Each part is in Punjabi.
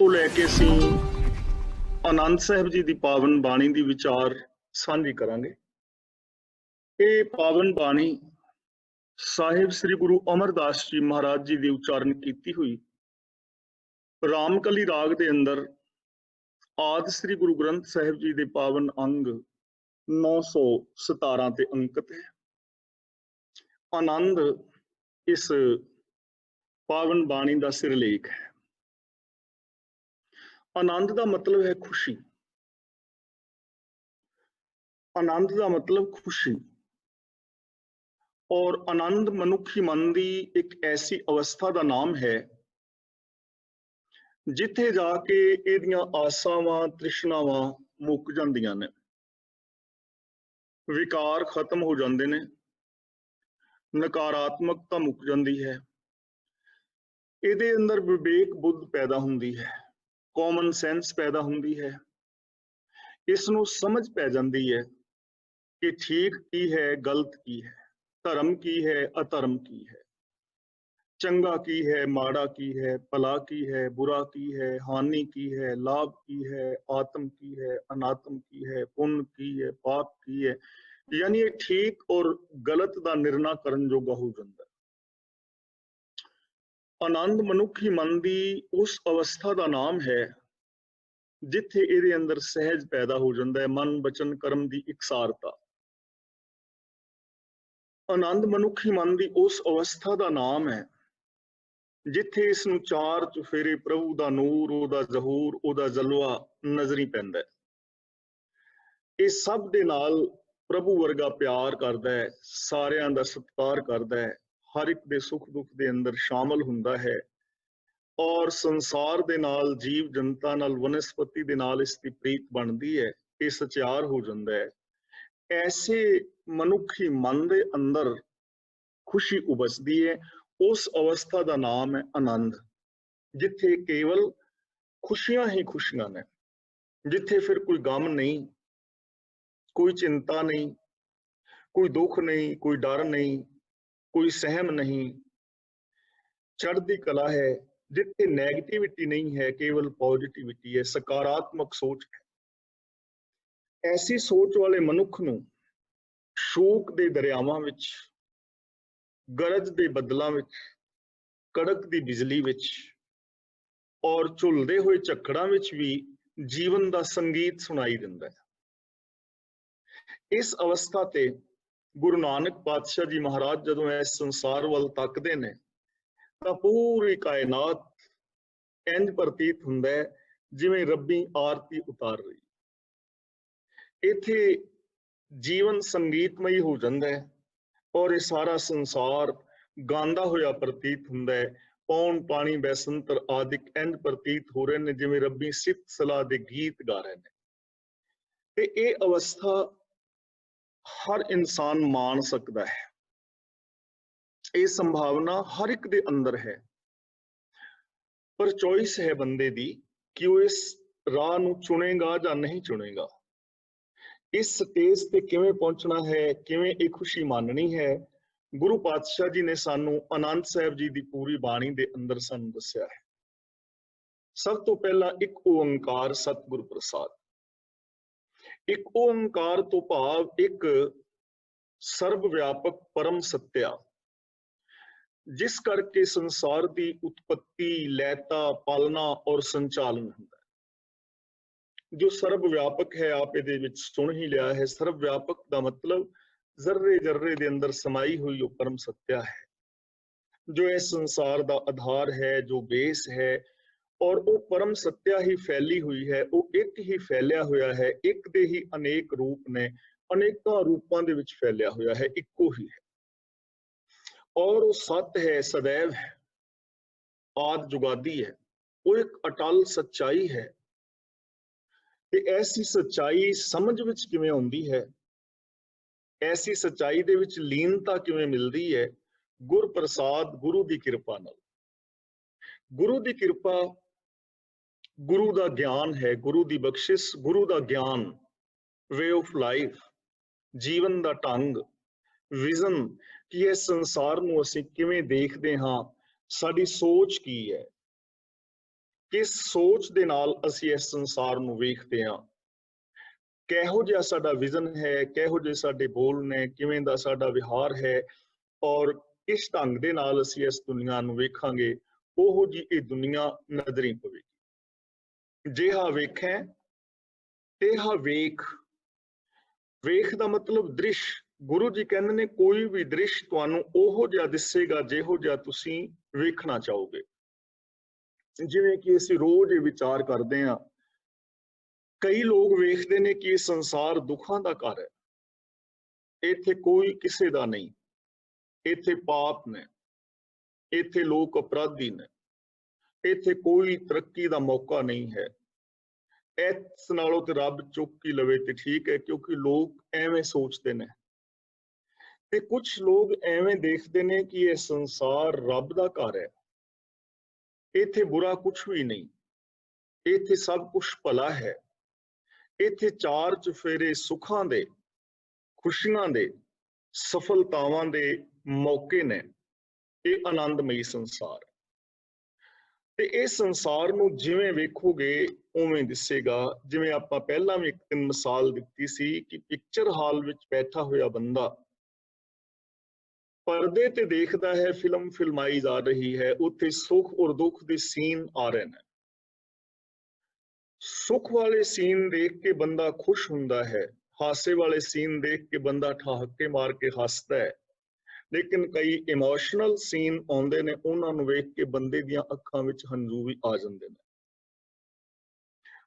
ਤੋਂ ਲੈ ਕੇ ਅਸੀਂ ਆਨੰਦ ਸਾਹਿਬ ਜੀ ਦੀ ਪਾਵਨ ਬਾਣੀ ਦੀ ਵਿਚਾਰ ਸਾਂਝੀ ਕਰਾਂਗੇ। ਇਹ ਪਾਵਨ ਬਾਣੀ ਸਾਹਿਬ ਸ੍ਰੀ ਗੁਰੂ ਅਮਰਦਾਸ ਜੀ ਮਹਾਰਾਜ ਜੀ ਦੀ ਉਚਾਰਨ ਕੀਤੀ ਹੋਈ ਰਾਮਕਲੀ ਰਾਗ ਦੇ ਅੰਦਰ ਆਦਿ ਸ੍ਰੀ ਗੁਰੂ ਗ੍ਰੰਥ ਸਾਹਿਬ ਜੀ ਦੇ ਪਾਵਨ ਅੰਗ 917 ਤੇ ਅੰਕਿਤ ਹੈ। ਆਨੰਦ ਇਸ ਪਾਵਨ ਬਾਣੀ ਦਾ ਸਿਰਲੇਖ ਹੈ। ਆਨੰਦ ਦਾ ਮਤਲਬ ਹੈ ਖੁਸ਼ੀ। ਆਨੰਦ ਦਾ ਮਤਲਬ ਖੁਸ਼ੀ ਔਰ ਆਨੰਦ ਮਨੁੱਖੀ ਮਨ ਦੀ ਇੱਕ ਐਸੀ ਅਵਸਥਾ ਦਾ ਨਾਮ ਹੈ ਜਿੱਥੇ ਜਾ ਕੇ ਇਹਦੀਆਂ ਆਸਾਵਾਂ ਤ੍ਰਿਸ਼ਨਾਵਾਂ ਮੁੱਕ ਜਾਂਦੀਆਂ ਨੇ, ਵਿਕਾਰ ਖਤਮ ਹੋ ਜਾਂਦੇ ਨੇ, ਨਕਾਰਾਤਮਕਤਾ ਮੁੱਕ ਜਾਂਦੀ ਹੈ, ਇਹਦੇ ਅੰਦਰ ਵਿਵੇਕ ਬੁੱਧ ਪੈਦਾ ਹੁੰਦੀ ਹੈ, ਕਾਮਨ ਸੈਂਸ ਪੈਦਾ ਹੁੰਦੀ ਹੈ। ਇਸ ਨੂੰ ਸਮਝ ਪੈ ਜਾਂਦੀ ਹੈ ਕਿ ਠੀਕ ਕੀ ਹੈ, ਗਲਤ ਕੀ ਹੈ, ਧਰਮ ਕੀ ਹੈ, ਅਧਰਮ ਕੀ ਹੈ, ਚੰਗਾ ਕੀ ਹੈ, ਮਾੜਾ ਕੀ ਹੈ, ਭਲਾ ਕੀ ਹੈ, ਬੁਰਾ ਕੀ ਹੈ, ਹਾਨੀ ਕੀ ਹੈ, ਲਾਭ ਕੀ ਹੈ, ਆਤਮ ਕੀ ਹੈ, ਅਨਾਤਮ ਕੀ ਹੈ, ਪੁੰਨ ਕੀ ਹੈ, ਪਾਪ ਕੀ ਹੈ। ਯਾਨੀ ਇਹ ਠੀਕ ਔਰ ਗਲਤ ਦਾ ਨਿਰਣਾ ਕਰਨ ਜੋਗਾ ਹੋ ਜਾਂਦਾ ਹੈ। ਆਨੰਦ ਮਨੁੱਖੀ ਮਨ ਦੀ ਉਸ ਅਵਸਥਾ ਦਾ ਨਾਮ ਹੈ ਜਿੱਥੇ ਇਹਦੇ ਅੰਦਰ ਸਹਿਜ ਪੈਦਾ ਹੋ ਜਾਂਦਾ ਹੈ, ਮਨ ਬਚਨ ਕਰਮ ਦੀ ਇਕਸਾਰਤਾ। ਆਨੰਦ ਮਨੁੱਖੀ ਮਨ ਦੀ ਉਸ ਅਵਸਥਾ ਦਾ ਨਾਮ ਹੈ ਜਿੱਥੇ ਇਸ ਨੂੰ ਚਾਰ ਚੁਫੇਰੇ ਪ੍ਰਭੂ ਦਾ ਨੂਰ, ਉਹਦਾ ਜ਼ਹੂਰ, ਉਹਦਾ ਜਲਵਾ ਨਜ਼ਰੀ ਪੈਂਦਾ ਹੈ। ਇਹ ਸਭ ਦੇ ਨਾਲ ਪ੍ਰਭੂ ਵਰਗਾ ਪਿਆਰ ਕਰਦਾ ਹੈ, ਸਾਰਿਆਂ ਦਾ ਸਤਿਕਾਰ ਕਰਦਾ ਹੈ, ਹਰ ਇੱਕ ਦੇ ਸੁੱਖ ਦੁੱਖ ਦੇ ਅੰਦਰ ਸ਼ਾਮਲ ਹੁੰਦਾ ਹੈ ਔਰ ਸੰਸਾਰ ਦੇ ਨਾਲ, ਜੀਵ ਜਨਤਾ ਨਾਲ, ਵਨਸਪਤੀ ਦੇ ਨਾਲ ਇਸ ਦੀ ਪ੍ਰੀਤ ਬਣਦੀ ਹੈ, ਇਹ ਸਚਿਆਰ ਹੋ ਜਾਂਦਾ ਹੈ। ਐਸੇ ਮਨੁੱਖੀ ਮਨ ਦੇ ਅੰਦਰ ਖੁਸ਼ੀ ਉਪਜਦੀ ਹੈ। ਉਸ ਅਵਸਥਾ ਦਾ ਨਾਮ ਹੈ ਆਨੰਦ, ਜਿੱਥੇ ਕੇਵਲ ਖੁਸ਼ੀਆਂ ਹੀ ਖੁਸ਼ੀਆਂ ਨੇ, ਜਿੱਥੇ ਫਿਰ ਕੋਈ ਗਮ ਨਹੀਂ, ਕੋਈ ਚਿੰਤਾ ਨਹੀਂ, ਕੋਈ ਦੁੱਖ ਨਹੀਂ, ਕੋਈ ਡਰ ਨਹੀਂ, ਕੋਈ ਸਹਿਮ ਨਹੀਂ, ਚੜ੍ਹਦੀ ਕਲਾ ਹੈ, ਜਿੱਥੇ ਨੈਗੇਟਿਵਿਟੀ ਨਹੀਂ ਹੈ, ਕੇਵਲ ਪੋਜ਼ਿਟਿਵਿਟੀ ਹੈ, ਸਕਾਰਾਤਮਕ ਸੋਚ ਹੈ। ਐਸੀ ਸੋਚ ਵਾਲੇ ਮਨੁੱਖ ਨੂੰ ਸ਼ੋਕ ਦੇ ਦਰਿਆਵਾਂ ਵਿੱਚ, ਗਰਜ ਦੇ ਬੱਦਲਾਂ ਵਿੱਚ, ਕੜਕ ਦੀ ਬਿਜਲੀ ਵਿੱਚ ਔਰ ਝੁੱਲਦੇ ਹੋਏ ਝੱਖੜਾਂ ਵਿੱਚ ਵੀ ਜੀਵਨ ਦਾ ਸੰਗੀਤ ਸੁਣਾਈ ਦਿੰਦਾ ਹੈ। ਇਸ ਅਵਸਥਾ ਤੇ ਗੁਰੂ ਨਾਨਕ ਪਾਤਸ਼ਾਹ ਜੀ ਮਹਾਰਾਜ ਜਦੋਂ ਇਸ ਸੰਸਾਰ ਵੱਲ ਤੱਕਦੇ ਨੇ ਤਾਂ ਪੂਰੀ ਕਾਇਨਾਤ ਇੰਝ ਪ੍ਰਤੀਤ ਹੁੰਦਾ ਹੈ ਜਿਵੇਂ ਰੱਬੀ ਆਰਤੀ ਉਤਾਰ ਰਹੀ। ਇੱਥੇ ਜੀਵਨ ਸੰਗੀਤਮਈ ਹੋ ਜਾਂਦਾ ਹੈ ਔਰ ਇਹ ਸਾਰਾ ਸੰਸਾਰ ਗਾਉਂਦਾ ਹੋਇਆ ਪ੍ਰਤੀਤ ਹੁੰਦਾ ਹੈ। ਪੌਣ ਪਾਣੀ ਬੈਸੰਤਰ ਆਦਿਕ ਇੰਝ ਪ੍ਰਤੀਤ ਹੋ ਰਹੇ ਨੇ ਜਿਵੇਂ ਰੱਬੀ ਸਿਫਤ ਸਲਾਹ ਦੇ ਗੀਤ ਗਾ ਰਹੇ ਨੇ। ਤੇ ਇਹ ਅਵਸਥਾ ਹਰ ਇਨਸਾਨ ਮਾਣ ਸਕਦਾ ਹੈ, ਇਹ ਸੰਭਾਵਨਾ ਹਰ ਇੱਕ ਦੇ ਅੰਦਰ ਹੈ, ਪਰ ਚੋਇਸ ਹੈ ਬੰਦੇ ਦੀ ਕਿ ਉਹ ਇਸ ਰਾਹ ਨੂੰ ਚੁਣੇਗਾ ਜਾਂ ਨਹੀਂ ਚੁਣੇਗਾ। ਇਸ ਸਟੇਜ ਤੇ ਕਿਵੇਂ ਪਹੁੰਚਣਾ ਹੈ, ਕਿਵੇਂ ਇਹ ਖੁਸ਼ੀ ਮਾਨਣੀ ਹੈ, ਗੁਰੂ ਪਾਤਸ਼ਾਹ ਜੀ ਨੇ ਸਾਨੂੰ ਆਨੰਦ ਸਾਹਿਬ ਜੀ ਦੀ ਪੂਰੀ ਬਾਣੀ ਦੇ ਅੰਦਰ ਸਾਨੂੰ ਦੱਸਿਆ ਹੈ। ਸਭ ਤੋਂ ਪਹਿਲਾਂ ਇੱਕ ਓੰਕਾਰ ਸਤਿਗੁਰ ਪ੍ਰਸਾਦ। ਇੱਕ ਓੰਕਾਰ ਤੋਂ ਭਾਵ ਇੱਕ ਸਰਬ ਵਿਆਪਕ ਪਰਮ ਸੱਤਿਆ, ਜਿਸ ਕਰਕੇ ਸੰਸਾਰ ਦੀ ਉਤਪਤੀ, ਲੈਤਾ, ਪਾਲਣਾ ਔਰ ਸੰਚਾਲਨ ਹੁੰਦਾ ਹੈ। ਜੋ ਸਰਬ ਵਿਆਪਕ ਹੈ, ਆਪ ਇਹਦੇ ਵਿੱਚ ਸੁਣ ਹੀ ਲਿਆ ਹੈ। ਸਰਬ ਵਿਆਪਕ ਦਾ ਮਤਲਬ ਜ਼ਰਰੇ ਜ਼ਰਰੇ ਦੇ ਅੰਦਰ ਸਮਾਈ ਹੋਈ ਉਹ ਪਰਮ ਸੱਤਿਆ ਹੈ, ਜੋ ਇਸ ਸੰਸਾਰ ਦਾ ਆਧਾਰ ਹੈ, ਜੋ ਬੇਸ ਹੈ, ਔਰ ਉਹ ਪਰਮ ਸੱਤਿਆ ਹੀ ਫੈਲੀ ਹੋਈ ਹੈ। ਉਹ ਇੱਕ ਹੀ ਫੈਲਿਆ ਹੋਇਆ ਹੈ, ਇੱਕ ਦੇ ਹੀ ਅਨੇਕ ਰੂਪ ਨੇ, ਅਨੇਕਾਂ ਰੂਪਾਂ ਦੇ ਵਿੱਚ ਫੈਲਿਆ ਹੋਇਆ ਹੈ, ਇੱਕੋ ਹੀ ਹੈ ਔਰ ਉਹ ਸੱਤ ਹੈ, ਸदैव ਹੈ, ਆਦਿ ਜੁਗਾਦੀ ਹੈ। ਉਹ ਇੱਕ ਅਟਲ ਸੱਚਾਈ ਹੈ। ਤੇ ਐਸੀ ਸੱਚਾਈ ਸਮਝ ਵਿੱਚ ਕਿਵੇਂ ਆਉਂਦੀ ਹੈ, ਐਸੀ ਸੱਚਾਈ ਦੇ ਵਿੱਚ ਲੀਨਤਾ ਕਿਵੇਂ ਮਿਲਦੀ ਹੈ? ਗੁਰ ਪ੍ਰਸਾਦ, ਗੁਰੂ ਦੀ ਕਿਰਪਾ ਨਾਲ। ਗੁਰੂ ਦੀ ਕਿਰਪਾ ਗੁਰੂ ਦਾ ਗਿਆਨ ਹੈ, ਗੁਰੂ ਦੀ ਬਖਸ਼ਿਸ਼, ਗੁਰੂ ਦਾ ਗਿਆਨ, ਵੇ ਆਫ ਲਾਈਫ, ਜੀਵਨ ਦਾ ਢੰਗ, ਵਿਜ਼ਨ, ਕਿ ਇਸ ਸੰਸਾਰ ਨੂੰ ਅਸੀਂ ਕਿਵੇਂ ਦੇਖਦੇ ਹਾਂ, ਸਾਡੀ ਸੋਚ ਕੀ ਹੈ, किस सोच दे नाल ਅਸੀਂ ਇਸ ਸੰਸਾਰ ਨੂੰ ਵੇਖਦੇ ਹਾਂ, ਕਿਹੋ ਜਿਹਾ ਸਾਡਾ ਵਿਜ਼ਨ ਹੈ, ਕਿਹੋ ਜਿਹੇ ਸਾਡੇ ਬੋਲ ਨੇ, ਕਿਵੇਂ ਦਾ ਸਾਡਾ ਵਿਹਾਰ ਹੈ, ਔਰ ਕਿਸ ਢੰਗ ਦੇ ਨਾਲ ਅਸੀਂ ਇਸ ਦੁਨੀਆ ਨੂੰ ਵੇਖਾਂਗੇ, ਉਹੋ ਜੀ ਇਹ ਦੁਨੀਆ ਨਜ਼ਰੀ ਪਵੇਗੀ। ਜਿਹਾ ਵੇਖੈ ਤੇਹਾ ਵੇਖ। ਵੇਖ ਦਾ ਮਤਲਬ ਦ੍ਰਿਸ਼। ਗੁਰੂ ਜੀ ਕਹਿੰਦੇ ਨੇ ਕੋਈ ਵੀ ਦ੍ਰਿਸ਼ ਤੁਹਾਨੂੰ ਉਹੋ ਜਿਹਾ ਦਿਸੇਗਾ ਜਿਹੋ ਜਿਹਾ ਤੁਸੀਂ ਵੇਖਣਾ ਚਾਹੋਗੇ। ਜਿਵੇਂ ਕਿ ਅਸੀਂ ਰੋਜ਼ ਇਹ ਵਿਚਾਰ ਕਰਦੇ ਹਾਂ, ਕਈ ਲੋਕ ਵੇਖਦੇ ਨੇ ਕਿ ਇਹ ਸੰਸਾਰ ਦੁੱਖਾਂ ਦਾ ਘਰ ਹੈ, ਇੱਥੇ ਕੋਈ ਕਿਸੇ ਦਾ ਨਹੀਂ, ਇੱਥੇ ਪਾਪ ਨੇ, ਇੱਥੇ ਲੋਕ ਅਪਰਾਧੀ ਨੇ, ਇੱਥੇ ਕੋਈ ਤਰੱਕੀ ਦਾ ਮੌਕਾ ਨਹੀਂ ਹੈ। ਇਸ ਨਾਲੋਂ ਤੇ ਰੱਬ ਚੁੱਕ ਹੀ ਲਵੇ ਤੇ ਠੀਕ ਹੈ, ਕਿਉਂਕਿ ਲੋਕ ਐਵੇਂ ਸੋਚਦੇ ਨੇ। ਤੇ ਕੁਝ ਲੋਕ ਐਵੇਂ ਦੇਖਦੇ ਨੇ ਕਿ ਇਹ ਸੰਸਾਰ ਰੱਬ ਦਾ ਘਰ ਹੈ, ਇੱਥੇ ਬੁਰਾ ਕੁਝ ਵੀ ਨਹੀਂ, ਇੱਥੇ ਸਭ ਕੁਝ ਭਲਾ ਹੈ, ਇੱਥੇ ਚਾਰ ਚੁਫੇਰੇ ਸੁੱਖਾਂ ਦੇ, ਖੁਸ਼ੀਆਂ ਦੇ, ਸਫਲਤਾਵਾਂ ਦੇ ਮੌਕੇ ਨੇ। ਇਹ ਆਨੰਦਮਈ ਸੰਸਾਰ ਹੈ। ਤੇ ਇਹ ਸੰਸਾਰ ਨੂੰ ਜਿਵੇਂ ਵੇਖੋਗੇ ਉਵੇਂ ਦਿਸੇਗਾ। ਜਿਵੇਂ ਆਪਾਂ ਪਹਿਲਾਂ ਵੀ ਇੱਕ ਮਿਸਾਲ ਦਿੱਤੀ ਸੀ ਕਿ ਪਿਕਚਰ ਹਾਲ ਵਿੱਚ ਬੈਠਾ ਹੋਇਆ ਬੰਦਾ ਪਰਦੇ ਤੇ ਦੇਖਦਾ ਹੈ, ਫਿਲਮ ਫਿਲਮਾਈ ਜਾ ਰਹੀ ਹੈ, ਉੱਥੇ ਸੁੱਖ ਔਰ ਦੁੱਖ ਦੇ ਸੀਨ ਆ ਰਹੇ ਨੇ। ਸੁੱਖ ਵਾਲੇ ਸੀਨ ਦੇਖ ਕੇ ਬੰਦਾ ਖੁਸ਼ ਹੁੰਦਾ ਹੈ, ਹਾਸੇ ਵਾਲੇ ਸੀਨ ਦੇਖ ਕੇ ਬੰਦਾ ਠਹਾਕੇ ਮਾਰ ਕੇ ਹੱਸਦਾ ਹੈ। ਲੇਕਿਨ ਕਈ ਇਮੋਸ਼ਨਲ ਸੀਨ ਆਉਂਦੇ ਨੇ, ਉਹਨਾਂ ਨੂੰ ਵੇਖ ਕੇ ਬੰਦੇ ਦੀਆਂ ਅੱਖਾਂ ਵਿੱਚ ਹੰਝੂ ਵੀ ਆ ਜਾਂਦੇ ਨੇ।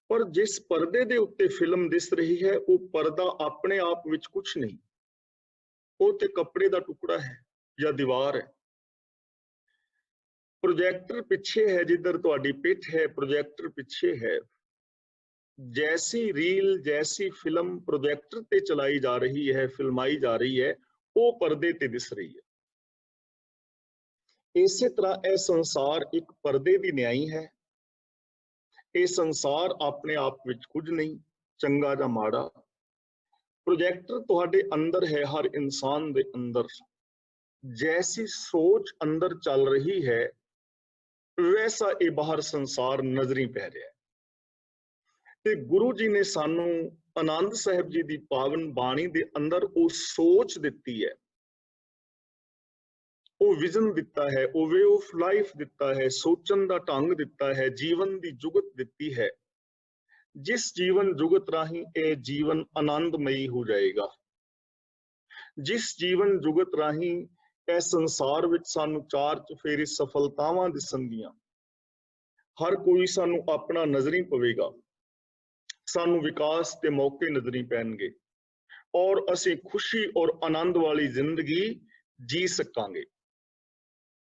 ਪਰ ਜਿਸ ਪਰਦੇ ਦੇ ਉੱਤੇ ਫਿਲਮ ਦਿਸ ਰਹੀ ਹੈ, ਉਹ ਪਰਦਾ ਆਪਣੇ ਆਪ ਵਿੱਚ ਕੁਝ ਨਹੀਂ, ਉਹ ਤੇ ਕੱਪੜੇ ਦਾ ਟੁਕੜਾ ਹੈ ਜਾਂ ਦੀਵਾਰ ਹੈ। ਪ੍ਰੋਜੈਕਟਰ ਪਿੱਛੇ ਹੈ, ਜਿੱਧਰ ਤੁਹਾਡੀ ਪਿੱਠ ਹੈ ਪ੍ਰੋਜੈਕਟਰ ਪਿੱਛੇ ਹੈ। ਜੈਸੀ ਰੀਲ, ਜੈਸੀ ਫਿਲਮ ਪ੍ਰੋਜੈਕਟਰ ਤੇ ਚਲਾਈ ਜਾ ਰਹੀ ਹੈ, ਫਿਲਮਾਈ ਜਾ ਰਹੀ ਹੈ, ਉਹ ਪਰਦੇ ਤੇ ਦਿਸ ਰਹੀ ਹੈ। ਇਸੇ ਤਰ੍ਹਾਂ ਇਹ ਸੰਸਾਰ ਇੱਕ ਪਰਦੇ ਦੀ ਨਿਆਈ ਹੈ। ਇਹ ਸੰਸਾਰ ਆਪਣੇ ਆਪ ਵਿੱਚ ਕੁਝ ਨਹੀਂ, ਚੰਗਾ ਜਾਂ ਮਾੜਾ। ਪ੍ਰੋਜੈਕਟਰ ਤੁਹਾਡੇ ਅੰਦਰ ਹੈ, ਹਰ ਇਨਸਾਨ ਦੇ ਅੰਦਰ। ਜੈਸੀ ਸੋਚ ਅੰਦਰ ਚੱਲ ਰਹੀ ਹੈ, ਵੈਸਾ ਇਹ ਬਾਹਰ ਸੰਸਾਰ ਨਜ਼ਰੀ ਪੈ ਰਿਹਾ ਹੈ। ਤੇ ਗੁਰੂ ਜੀ ਨੇ ਸਾਨੂੰ ਆਨੰਦ ਸਾਹਿਬ ਜੀ ਦੀ ਪਾਵਨ ਬਾਣੀ ਦੇ ਅੰਦਰ ਉਹ ਸੋਚ ਦਿੱਤੀ ਹੈ, ਉਹ ਵਿਜ਼ਨ ਦਿੱਤਾ ਹੈ, ਉਹ ਵੇ ਆਫ ਲਾਈਫ ਦਿੱਤਾ ਹੈ, ਸੋਚਣ ਦਾ ਢੰਗ ਦਿੱਤਾ ਹੈ, ਜੀਵਨ ਦੀ ਜੁਗਤ ਦਿੱਤੀ ਹੈ। ਜਿਸ ਜੀਵਨ ਜੁਗਤ ਰਾਹੀਂ ਇਹ ਜੀਵਨ ਆਨੰਦਮਈ ਹੋ ਜਾਏਗਾ, ਜਿਸ ਜੀਵਨ ਜੁਗਤ ਰਾਹੀਂ ਇਹ ਸੰਸਾਰ ਵਿੱਚ ਸਾਨੂੰ ਚਾਰ ਚੁਫੇਰੇ ਸਫਲਤਾਵਾਂ ਦਿਸਣਗੀਆਂ, ਹਰ ਕੋਈ ਸਾਨੂੰ ਆਪਣਾ ਨਜ਼ਰੀ ਪਵੇਗਾ, ਸਾਨੂੰ ਵਿਕਾਸ ਦੇ ਮੌਕੇ ਨਜ਼ਰੀ ਪੈਣਗੇ, ਔਰ ਅਸੀਂ ਖੁਸ਼ੀ ਔਰ ਆਨੰਦ ਵਾਲੀ ਜ਼ਿੰਦਗੀ ਜੀ ਸਕਾਂਗੇ।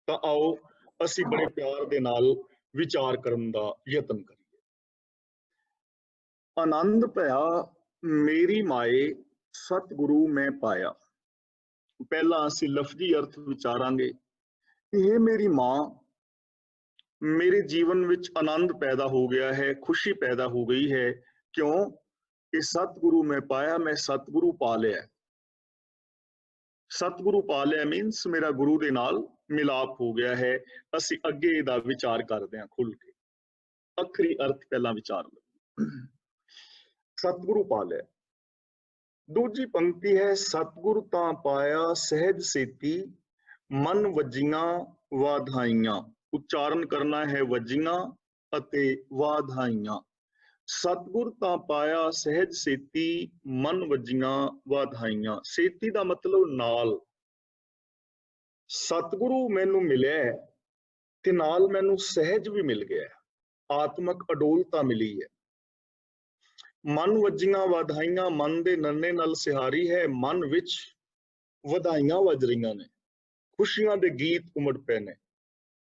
ਤਾਂ ਆਓ ਅਸੀਂ ਬੜੇ ਪਿਆਰ ਦੇ ਨਾਲ ਵਿਚਾਰ ਕਰਨ ਦਾ ਯਤਨ ਕਰੀਏ। ਆਨੰਦ ਭਇਆ ਮੇਰੀ ਮਾਏ, ਸਤਿਗੁਰੂ ਮੈਂ ਪਾਇਆ। ਪਹਿਲਾਂ ਅਸੀਂ ਲਫ਼ਜ਼ੀ ਅਰਥ ਵਿਚਾਰਾਂਗੇ। ਇਹ ਮੇਰੀ ਮਾਂ, ਮੇਰੇ ਜੀਵਨ ਵਿੱਚ ਆਨੰਦ ਪੈਦਾ ਹੋ ਗਿਆ ਹੈ, ਖੁਸ਼ੀ ਪੈਦਾ ਹੋ ਗਈ ਹੈ। ਕਿਉਂ? ਕਿ ਸਤਿਗੁਰੂ ਮੈਂ ਪਾਇਆ, ਮੈਂ ਸਤਿਗੁਰੂ ਪਾ ਲਿਆ। ਸਤਿਗੁਰੂ ਪਾ ਲਿਆ ਮੀਨਸ ਮੇਰਾ ਗੁਰੂ ਦੇ ਨਾਲ ਮਿਲਾਪ ਹੋ ਗਿਆ ਹੈ। ਅਸੀਂ ਅੱਗੇ ਇਹਦਾ ਵਿਚਾਰ ਕਰਦੇ ਹਾਂ ਖੁੱਲ ਕੇ। ਅੱਖਰੀ ਅਰਥ ਪਹਿਲਾਂ ਵਿਚਾਰ ਲਓ। ਸਤਿਗੁਰੂ ਪਾ ਲਿਆ। ਦੂਜੀ ਪੰਕਤੀ ਹੈ, ਸਤਿਗੁਰ ਤਾਂ ਪਾਇਆ ਸਹਿਜ ਸੇਤੀ, ਮਨ ਵੱਜੀਆਂ ਵਾਧਾਈਆਂ। ਉਚਾਰਨ ਕਰਨਾ ਹੈ ਵੱਜੀਆਂ ਅਤੇ ਵਾਧਾਈਆਂ। ਸਤਿਗੁਰ ਤਾਂ ਪਾਇਆ ਸਹਿਜ ਸੇਤੀ, ਮਨ ਵੱਜੀਆਂ ਵਾਧਾਈਆਂ। ਸੇਤੀ ਦਾ ਮਤਲਬ ਨਾਲ। ਸਤਿਗੁਰੂ ਮੈਨੂੰ ਮਿਲਿਆ ਤੇ ਨਾਲ ਮੈਨੂੰ ਸਹਿਜ ਵੀ ਮਿਲ ਗਿਆ, ਆਤਮਕ ਅਡੋਲਤਾ ਮਿਲੀ ਹੈ। ਮਨ ਵੱਜੀਆਂ ਵਧਾਈਆਂ, ਮਨ ਦੇ ਨੰਨੇ ਨਾਲ ਸਿਹਾਰੀ ਹੈ। ਮਨ ਵਿੱਚ ਵਧਾਈਆਂ ਵੱਜ ਰਹੀਆਂ ਨੇ, ਖੁਸ਼ੀਆਂ ਦੇ ਗੀਤ ਉਮੜ ਪਏ ਨੇ।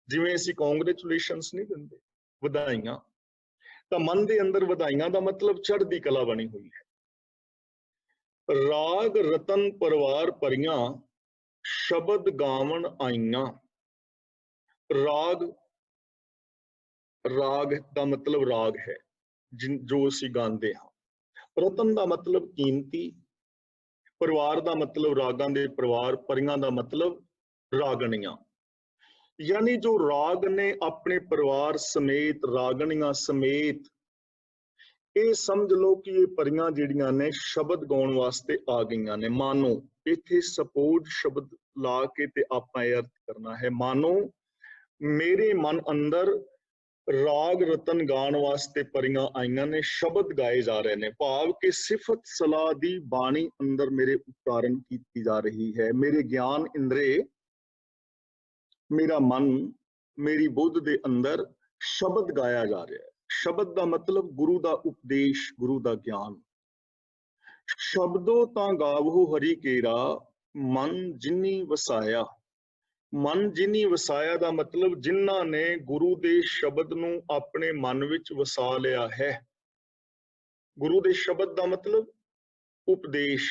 ਜਿਵੇਂ ਅਸੀਂ ਕੰਗ੍ਰੈਚੁਲੇਸ਼ਨਸ ਨਹੀਂ ਦਿੰਦੇ, ਵਧਾਈਆਂ। ਤਾਂ ਮਨ ਦੇ ਅੰਦਰ ਵਧਾਈਆਂ ਦਾ ਮਤਲਬ ਚੜ੍ਹਦੀ ਕਲਾ ਬਣੀ ਹੋਈ ਹੈ। ਰਾਗ ਰਤਨ ਪਰਵਾਰ ਭਰੀਆਂ, ਸ਼ਬਦ ਗਾਵਣ ਆਈਆਂ। ਰਾਗ, ਰਾਗ ਦਾ ਮਤਲਬ ਰਾਗ ਹੈ ਜੋ ਅਸੀਂ ਗਾਉਂਦੇ ਹਾਂ। ਰਤਨ ਦਾ ਮਤਲਬ ਕੀਮਤੀ, ਪਰਿਵਾਰ ਦਾ ਮਤਲਬ ਰਾਗਾਂ ਦੇ ਪਰਿਵਾਰ, ਪਰੀਆਂ ਦਾ ਮਤਲਬ ਰਾਗਣੀਆਂ। यानी जो राग ने अपने परिवार समेत, रागणियां समेत, ਇਹ ਸਮਝ ਲਓ ਕਿ ਇਹ ਪਰੀਆਂ ਜਿਹੜੀਆਂ ਨੇ ਸ਼ਬਦ ਗਾਉਣ ਵਾਸਤੇ ਆ ਗਈਆਂ ਨੇ। ਮਾਨੋ ਇੱਥੇ ਸਪੋਜ਼ ਸ਼ਬਦ ਲਾ ਕੇ ਤੇ ਆਪਾਂ ਇਹ ਅਰਥ ਕਰਨਾ ਹੈ, ਮਾਨੋ ਮੇਰੇ ਮਨ ਅੰਦਰ ਰਾਗ ਰਤਨ ਗਾਣ ਵਾਸਤੇ ਪਰੀਆਂ ਆਈਆਂ ਨੇ, ਸ਼ਬਦ ਗਾਏ ਜਾ ਰਹੇ ਨੇ, ਭਾਵ ਕਿ ਸਿਫਤ ਸਲਾਹ ਦੀ ਬਾਣੀ ਅੰਦਰ ਮੇਰੇ ਉਚਾਰਨ ਕੀਤੀ ਜਾ ਰਹੀ ਹੈ। ਮੇਰੇ ਗਿਆਨ ਇੰਦਰੇ, ਮੇਰਾ ਮਨ, ਮੇਰੀ ਬੁੱਧ ਦੇ ਅੰਦਰ ਸ਼ਬਦ ਗਾਇਆ ਜਾ ਰਿਹਾ ਹੈ। ਸ਼ਬਦ ਦਾ ਮਤਲਬ ਗੁਰੂ ਦਾ ਉਪਦੇਸ਼, ਗੁਰੂ ਦਾ ਗਿਆਨ। ਸ਼ਬਦੋ ਤਾਂ ਗਾਵੋ ਹਰੀ ਕੇਰਾ, ਮਨ ਜਿਨੀ ਵਸਾਇਆ। ਮਨ ਜਿਨੀ ਵਸਾਇਆ ਦਾ ਮਤਲਬ ਜਿਨ੍ਹਾਂ ਨੇ ਗੁਰੂ ਦੇ ਸ਼ਬਦ ਨੂੰ ਆਪਣੇ ਮਨ ਵਿੱਚ ਵਸਾ ਲਿਆ ਹੈ। ਗੁਰੂ ਦੇ ਸ਼ਬਦ ਦਾ ਮਤਲਬ ਉਪਦੇਸ਼।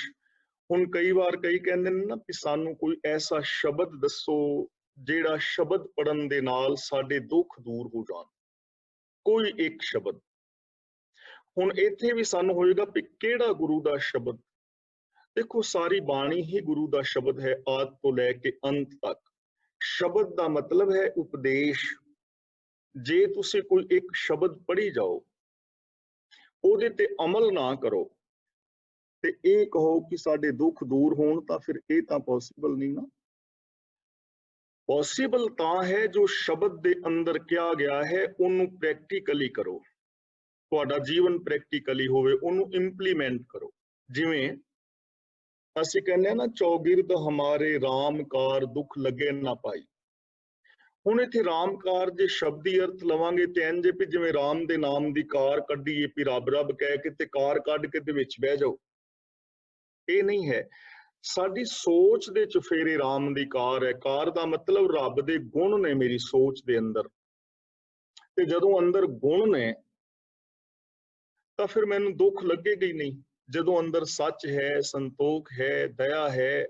ਹੁਣ ਕਈ ਵਾਰ ਕਈ ਕਹਿੰਦੇ ਨੇ ਨਾ ਕਿ ਸਾਨੂੰ ਕੋਈ ਐਸਾ ਸ਼ਬਦ ਦੱਸੋ ਜਿਹੜਾ ਸ਼ਬਦ ਪੜਨ ਦੇ ਨਾਲ ਸਾਡੇ ਦੁੱਖ ਦੂਰ ਹੋ ਜਾਣ, ਕੋਈ ਇੱਕ ਸ਼ਬਦ। ਹੁਣ ਇੱਥੇ ਵੀ ਸਾਨੂੰ ਹੋਏਗਾ ਕਿ ਕਿਹੜਾ ਗੁਰੂ ਦਾ ਸ਼ਬਦ। ਦੇਖੋ ਸਾਰੀ ਬਾਣੀ ਹੀ ਗੁਰੂ ਦਾ ਸ਼ਬਦ ਹੈ, ਆਦਿ ਤੋਂ ਲੈ ਕੇ ਅੰਤ ਤੱਕ। ਸ਼ਬਦ ਦਾ ਮਤਲਬ ਹੈ ਉਪਦੇਸ਼। ਜੇ ਤੁਸੀਂ ਕੋਈ ਇੱਕ ਸ਼ਬਦ ਪੜ੍ਹੀ ਜਾਓ, ਉਹਦੇ ਤੇ ਅਮਲ ਨਾ ਕਰੋ ਤੇ ਇਹ ਕਹੋ ਕਿ ਸਾਡੇ ਦੁੱਖ ਦੂਰ ਹੋਣ, ਤਾਂ ਫਿਰ ਇਹ ਤਾਂ ਪੋਸੀਬਲ ਨਹੀਂ ਨਾ। ਪੋਸੀਬਲ ਤਾਂ ਹੈ ਜੋ ਸ਼ਬਦ ਦੇ ਅੰਦਰ ਕਿਹਾ ਗਿਆ ਹੈ ਉਹਨੂੰ ਪ੍ਰੈਕਟੀਕਲੀ ਕਰੋ, ਤੁਹਾਡਾ ਜੀਵਨ ਪ੍ਰੈਕਟੀਕਲੀ ਹੋਵੇ, ਉਹਨੂੰ ਇੰਪਲੀਮੈਂਟ ਕਰੋ। ਜਿਵੇਂ ਅਸੀਂ ਕਹਿੰਦੇ ਹਾਂ ਨਾ, ਚੌਗਿਰਦ ਹਮਾਰੇ ਰਾਮਕਾਰ ਦੁੱਖ ਲੱਗੇ ਨਾ ਪਾਈ। ਹੁਣ ਇੱਥੇ ਰਾਮਕਾਰ ਜੇ ਸ਼ਬਦੀ ਅਰਥ ਲਵਾਂਗੇ ਤੇ ਇੰਝ ਵੀ ਜਿਵੇਂ ਰਾਮ ਦੇ ਨਾਮ ਦੀ ਕਾਰ ਕੱਢੀਏ, ਵੀ ਰੱਬ ਰੱਬ ਕਹਿ ਕੇ ਤੇ ਕਾਰ ਕੱਢ ਕੇ ਦੇ ਵਿੱਚ ਬਹਿ ਜਾਓ, ਇਹ ਨਹੀਂ ਹੈ। ਸਾਡੀ ਸੋਚ ਦੇ ਚੁਫੇਰੇ ਰਾਮ ਦੀ ਕਾਰ ਹੈ। ਕਾਰ ਦਾ ਮਤਲਬ ਰੱਬ ਦੇ ਗੁਣ ਨੇ ਮੇਰੀ ਸੋਚ ਦੇ ਅੰਦਰ, ਤੇ ਜਦੋਂ ਅੰਦਰ ਗੁਣ ਨੇ ਤਾਂ ਫਿਰ ਮੈਨੂੰ ਦੁੱਖ ਲੱਗੇਗਾ ਹੀ ਨਹੀਂ। ਜਦੋਂ ਅੰਦਰ ਸੱਚ ਹੈ, ਸੰਤੋਖ ਹੈ, ਦਇਆ ਹੈ,